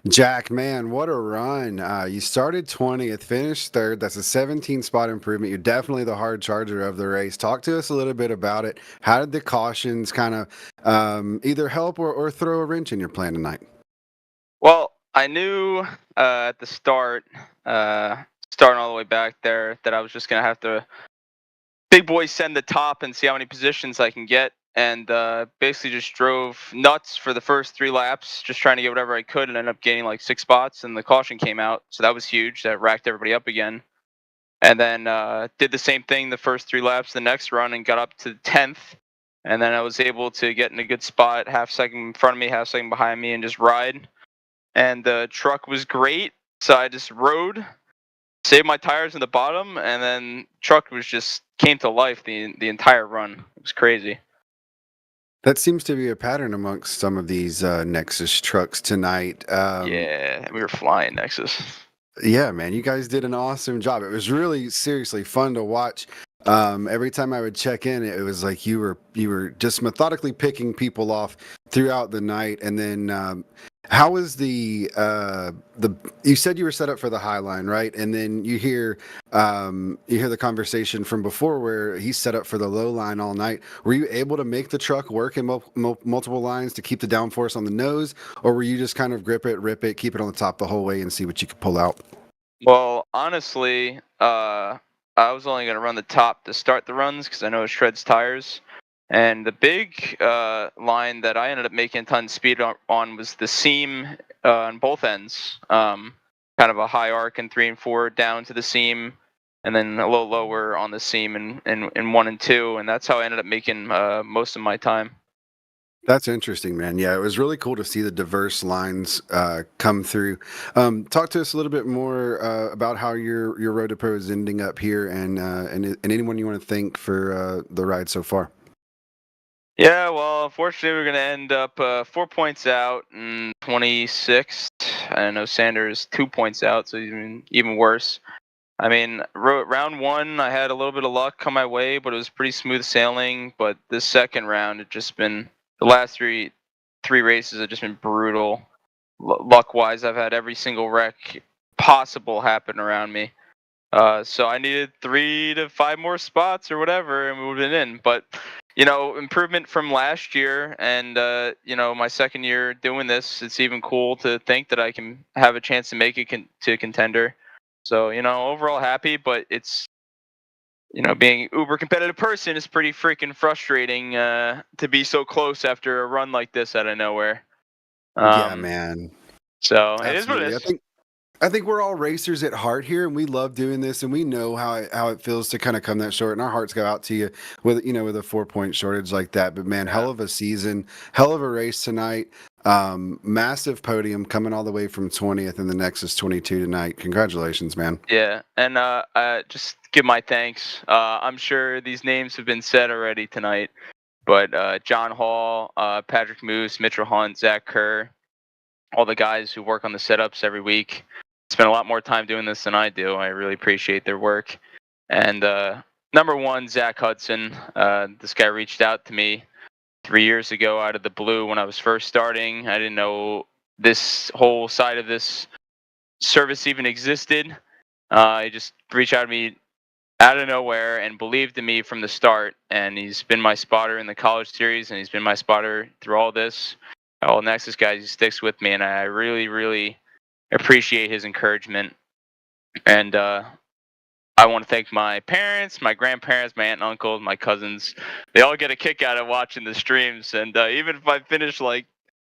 Speaker 7: Jack, man, what a run. You started 20th, finished 3rd. That's a 17 spot improvement. You're definitely the hard charger of the race. Talk to us a little bit about it. How did the cautions kind of either help or throw a wrench in your plan tonight?
Speaker 12: Well, I knew at the start, starting all the way back there, that I was just going to have to big boy send the top and see how many positions I can get. And basically just drove nuts for the first 3 laps, just trying to get whatever I could, and ended up gaining like 6 spots, and the caution came out. So that was huge. That racked everybody up again. And then did the same thing the first 3 laps the next run and got up to 10th. And then I was able to get in a good spot, half second in front of me, half second behind me, and just ride. And the truck was great. So I just rode, saved my tires in the bottom, and then truck was just came to life the entire run. It was crazy.
Speaker 7: That seems to be a pattern amongst some of these Nexus trucks tonight.
Speaker 12: Yeah, we were flying Nexus.
Speaker 7: Yeah, man, you guys did an awesome job. It was really seriously fun to watch. Every time I would check in, it was like you were just methodically picking people off throughout the night. And then how was the you said you were set up for the high line, right? And then you hear the conversation from before where he's set up for the low line all night. Were you able to make the truck work in multiple lines to keep the downforce on the nose, or were you just kind of grip it, rip it, keep it on the top the whole way and see what you could pull out?
Speaker 12: Well, honestly, I was only going to run the top to start the runs because I know it shreds tires. And the big line that I ended up making a ton of speed on was the seam on both ends. Kind of a high arc in 3 and 4 down to the seam, and then a little lower on the seam in 1 and 2. And that's how I ended up making most of my time.
Speaker 7: That's interesting, man. Yeah, it was really cool to see the diverse lines come through. Talk to us a little bit more about how your Road to Pro is ending up here, and anyone you want to thank for the ride so far.
Speaker 12: Yeah, well, unfortunately, we're going to end up 4 points out and 26th. I know Sanders 2 points out, so even worse. I mean, round one, I had a little bit of luck come my way, but it was pretty smooth sailing. But this second round, it just been the last three races have just been brutal. Luck wise, I've had every single wreck possible happen around me. So I needed 3 to 5 more spots or whatever, and we would have been in. But improvement from last year, and my second year doing this, it's even cool to think that I can have a chance to make it to contender. So overall happy, but it's being uber competitive person is pretty freaking frustrating to be so close after a run like this out of nowhere.
Speaker 7: Yeah, man.
Speaker 12: So it is what it
Speaker 7: Absolutely.
Speaker 12: is.
Speaker 7: I think we're all racers at heart here, and we love doing this, and we know how it feels to kind of come that short, and our hearts go out to you with with a 4-point shortage like that. But man, hell of a season, hell of a race tonight. Massive podium coming all the way from 20th, and the next is 22 tonight. Congratulations, man.
Speaker 12: Yeah, and just give my thanks. I'm sure these names have been said already tonight, but John Hall, Patrick Moose, Mitchell Hunt, Zach Kerr, all the guys who work on the setups every week spend a lot more time doing this than I do. I really appreciate their work. And number one, Zach Hudson. This guy reached out to me 3 years ago out of the blue when I was first starting. I didn't know this whole side of this service even existed. He just reached out to me out of nowhere and believed in me from the start. And he's been my spotter in the college series, and he's been my spotter through all this. All Nexus guys, he sticks with me, and I really, really appreciate his encouragement. And I want to thank my parents, my grandparents, my aunt and uncle, my cousins. They all get a kick out of watching the streams. And even if I finish like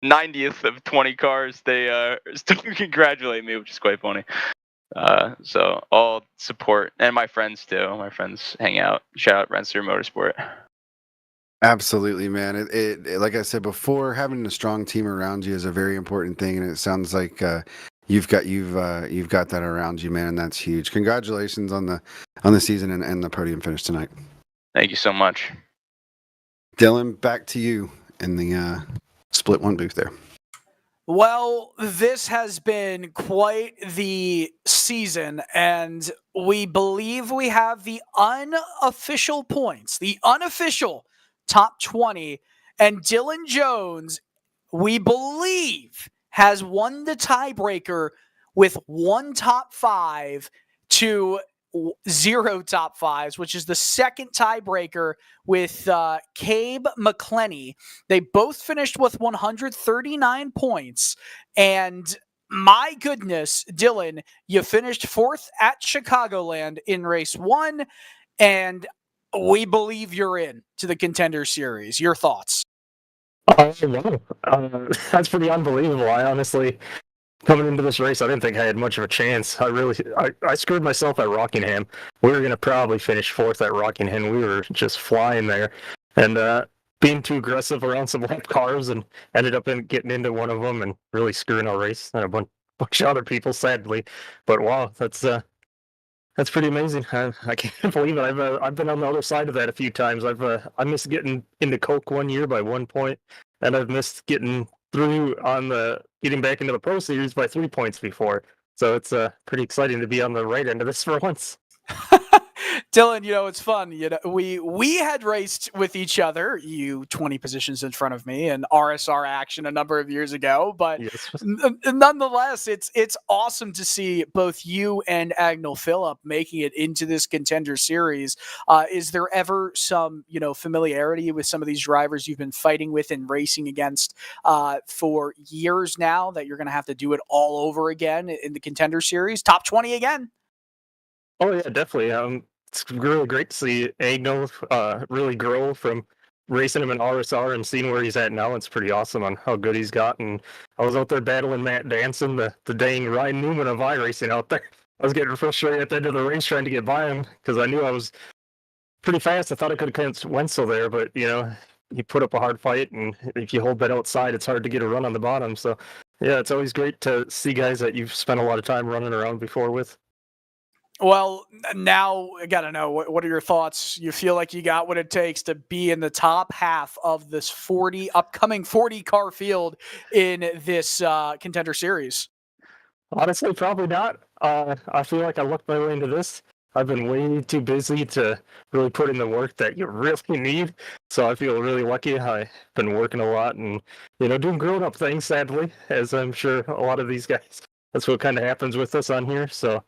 Speaker 12: 90th of 20 cars, they still congratulate me, which is quite funny. So all support, and my friends too. My friends hang out. Shout out Renster Motorsport.
Speaker 7: Absolutely, man. It like I said before, having a strong team around you is a very important thing, and it sounds like you've got that around you, man, and that's huge. Congratulations on the season and the podium finish tonight.
Speaker 12: Thank you so much.
Speaker 7: Dylan, back to you in the split one booth there.
Speaker 5: Well, this has been quite the season, and we believe we have the unofficial points, the unofficial top 20, and Dylan Jones, we believe, has won the tiebreaker with 1 top 5 to 0 top 5s, which is the second tiebreaker with Cabe McClenny. They both finished with 139 points. And my goodness, Dylan, you finished 4th at Chicagoland in race 1, and we believe you're in to the Contender Series. Your thoughts?
Speaker 13: Wow. That's pretty unbelievable. I honestly, coming into this race, I didn't think I had much of a chance. I screwed myself at Rockingham. We were going to probably finish 4th at Rockingham. We were just flying there. And being too aggressive around some lap cars, and ended up getting into one of them and really screwing our race and a bunch of other people, sadly. But wow, that's pretty amazing. I can't believe it. I've been on the other side of that a few times. I missed getting into Coke one year by 1 point, and I've missed getting through on getting back into the Pro Series by 3 points before. So it's pretty exciting to be on the right end of this for once.
Speaker 5: Dylan, it's fun. We had raced with each other, you 20 positions in front of me, in RSR action a number of years ago. But
Speaker 13: yes.
Speaker 5: Nonetheless, it's awesome to see both you and Agnell Phillip making it into this Contender Series. Is there ever some familiarity with some of these drivers you've been fighting with and racing against for years now, that you're going to have to do it all over again in the Contender Series? Top 20 again?
Speaker 13: Oh yeah, definitely. It's really great to see Agnell really grow from racing him in RSR and seeing where he's at now. It's pretty awesome on how good he's gotten. I was out there battling Matt Danson, the dang Ryan Newman of iRacing out there. I was getting frustrated at the end of the race trying to get by him because I knew I was pretty fast. I thought I could have caught Wenzel there, but he put up a hard fight, and if you hold that outside, it's hard to get a run on the bottom. So yeah, it's always great to see guys that you've spent a lot of time running around before with.
Speaker 5: Well, now I got to know, what are your thoughts? You feel like you got what it takes to be in the top half of this upcoming 40 car field in this Contender Series?
Speaker 13: Honestly, probably not. I feel like I looked my way into this. I've been way too busy to really put in the work that you really need. So I feel really lucky. I've been working a lot and, doing grown-up things, sadly, as I'm sure a lot of these guys. That's what kind of happens with us on here. So,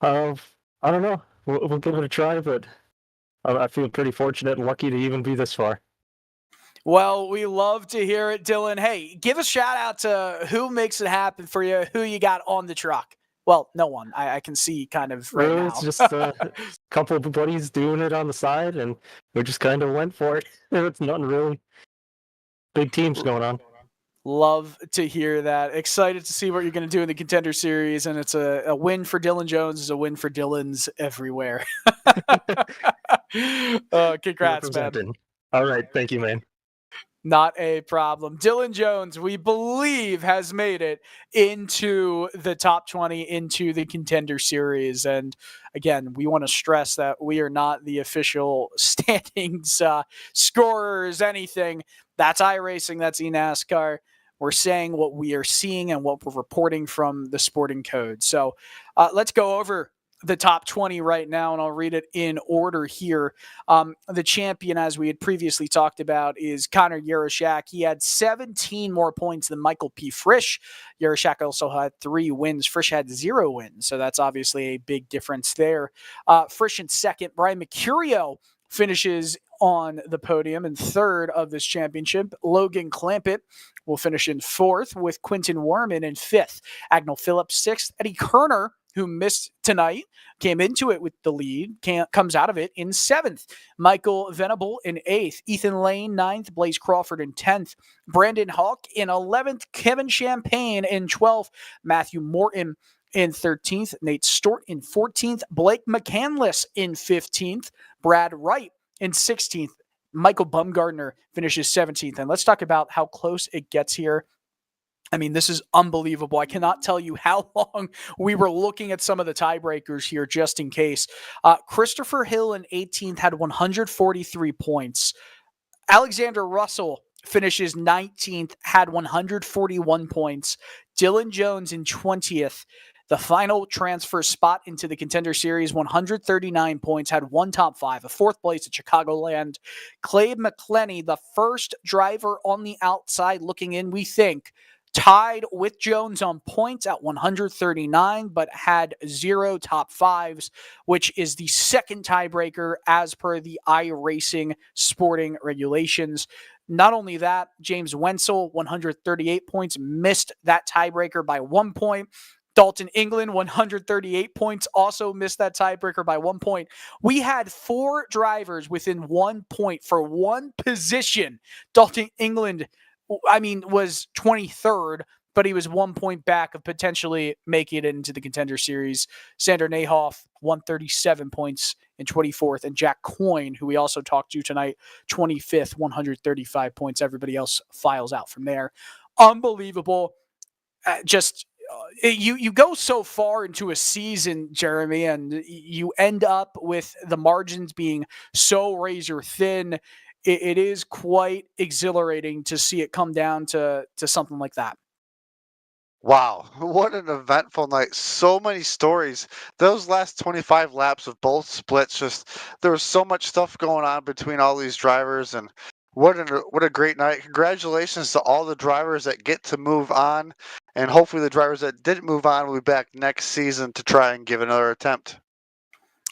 Speaker 13: I don't know. We'll give it a try, but I feel pretty fortunate and lucky to even be this far.
Speaker 5: Well, we love to hear it, Dylan. Hey, give a shout out to who makes it happen for you, who you got on the truck. Well, no one. I can see kind of right
Speaker 13: really,
Speaker 5: now.
Speaker 13: it's just a couple of buddies doing it on the side, and we just kind of went for it. It's nothing really big teams going on.
Speaker 5: Love to hear that. Excited to see what you're going to do in the Contender Series, and it's a win for Dylan Jones is a win for Dylan's everywhere. Congrats, man.
Speaker 13: All right, thank you, man.
Speaker 5: Not a problem. Dylan Jones, we believe, has made it into the top 20, into the Contender Series. And again, we want to stress that we are not the official standings scorers, anything. That's iRacing, that's eNASCAR. We're saying what we are seeing and what we're reporting from the sporting code. So let's go over the top 20 right now, and I'll read it in order here. The champion, as we had previously talked about, is Connor Yaroshak. He had 17 more points than Michael P. Frisch. Yaroshak also had 3 wins. Frisch had 0 wins, so that's obviously a big difference there. Frisch in second. Brian Mercurio finishes on the podium in third of this championship. Logan Clampett will finish in fourth, with Quinton Warman in fifth. Agnell Phillips sixth. Eddie Kerner, who missed tonight, came into it with the lead, comes out of it in seventh. Michael Venable in eighth. Ethan Lane, ninth. Blaze Crawford in 10th. Brandon Hawk in 11th. Kevin Champagne in 12th. Matthew Morton in 13th. Nate Stort in 14th. Blake McCandless in 15th. Brad Wright in 16th. Michael Bumgardner finishes 17th. And let's talk about how close it gets here. I mean, this is unbelievable. I cannot tell you how long we were looking at some of the tiebreakers here just in case. Christopher Hill in 18th had 143 points. Alexander Russell finishes 19th, had 141 points. Dylan Jones in 20th. The final transfer spot into the Contender Series, 139 points, had 1 top 5, a 4th place at Chicagoland. Clay McClenny, the first driver on the outside looking in, we think, tied with Jones on points at 139, but had 0 top 5s, which is the second tiebreaker as per the iRacing sporting regulations. Not only that, James Wenzel, 138 points, missed that tiebreaker by 1 point. Dalton England, 138 points, also missed that tiebreaker by 1 point. We had 4 drivers within 1 point for one position. Dalton England, was 23rd, but he was 1 point back of potentially making it into the Contender Series. Sander Nahoff, 137 points in 24th, and Jack Coyne, who we also talked to tonight, 25th, 135 points. Everybody else files out from there. Unbelievable. You go so far into a season, Jeremy, and you end up with the margins being so razor thin. It is quite exhilarating to see it come down to something like that.
Speaker 6: Wow, what an eventful night. So many stories. Those last 25 laps of both splits, there was so much stuff going on between all these drivers, and what a great night. Congratulations to all the drivers that get to move on, and hopefully the drivers that didn't move on will be back next season to try and give another attempt.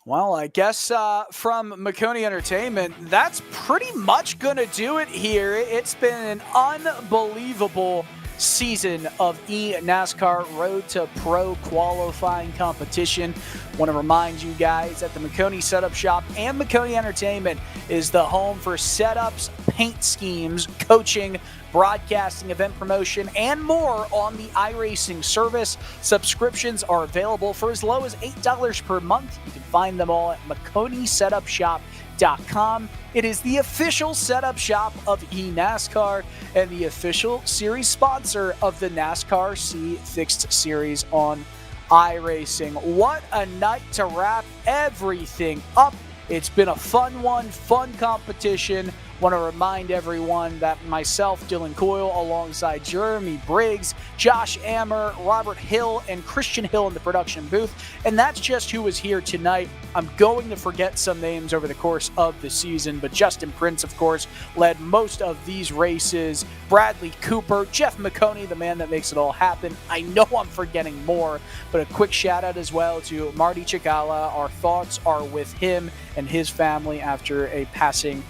Speaker 5: Well, I guess from Maconi Entertainment, that's pretty much going to do it here. It's been an unbelievable season of eNASCAR Road to Pro qualifying competition. Want to remind you guys that the Maconi Setup Shop and Maconi Entertainment is the home for setups, paint schemes, coaching, broadcasting, event promotion, and more on the iRacing service. Subscriptions are available for as low as $8 per month. You can find them all at MaconiSetupShop.com. It is the official setup shop of eNASCAR and the official series sponsor of the NASCAR C Fixed Series on iRacing. What a night to wrap everything up. It's been a fun one, fun competition. Want to remind everyone that myself, Dylan Coyle, alongside Jeremy Briggs, Josh Ammer, Robert Hill, and Christian Hill in the production booth. And that's just who was here tonight. I'm going to forget some names over the course of the season, but Justin Prince, of course, led most of these races. Bradley Cooper, Jeff Maconi, the man that makes it all happen. I know I'm forgetting more, but a quick shout out as well to Marty Chigala. Our thoughts are with him and his family after a passing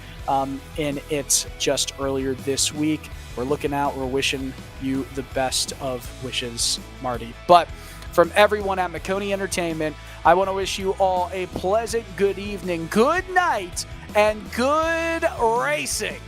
Speaker 5: in it just earlier this week. We're looking out. We're wishing you the best of wishes, Marty. But from everyone at Maconi Entertainment, I want to wish you all a pleasant good evening, good night, and good racing.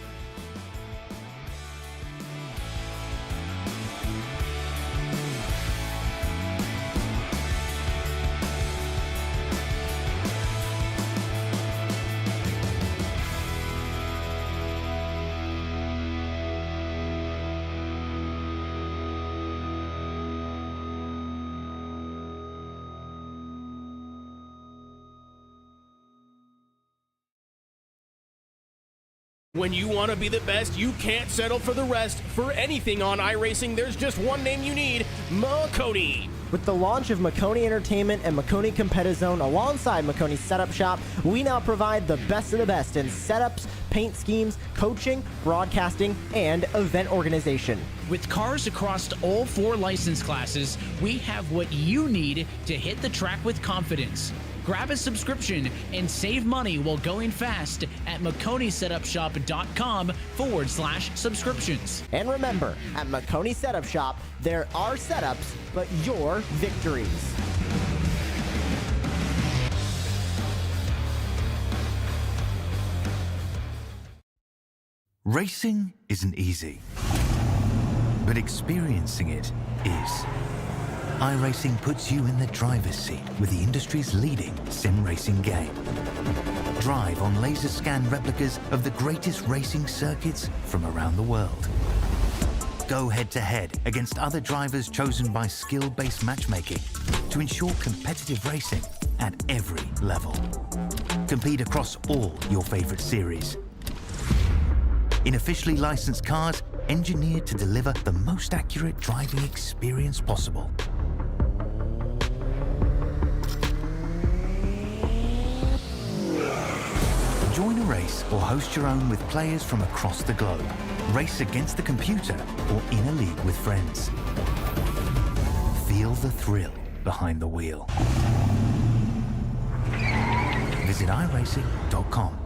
Speaker 1: When you want to be the best, you can't settle for the rest. For anything on iRacing, there's just one name you need, Maconi.
Speaker 2: With the launch of Maconi Entertainment and Maconi Competizone alongside Maconi Setup Shop, we now provide the best of the best in setups, paint schemes, coaching, broadcasting, and event organization.
Speaker 3: With cars across all 4 license classes, we have what you need to hit the track with confidence. Grab a subscription and save money while going fast at MaconiSetupShop.com/subscriptions.
Speaker 2: And remember, at Maconi Setup Shop, there are setups, but your victories.
Speaker 4: Racing isn't easy, but experiencing it is. iRacing puts you in the driver's seat with the industry's leading sim racing game. Drive on laser scan replicas of the greatest racing circuits from around the world. Go head-to-head against other drivers chosen by skill-based matchmaking to ensure competitive racing at every level. Compete across all your favorite series. In officially licensed cars, engineered to deliver the most accurate driving experience possible. Join a race or host your own with players from across the globe. Race against the computer or in a league with friends. Feel the thrill behind the wheel. Visit iRacing.com.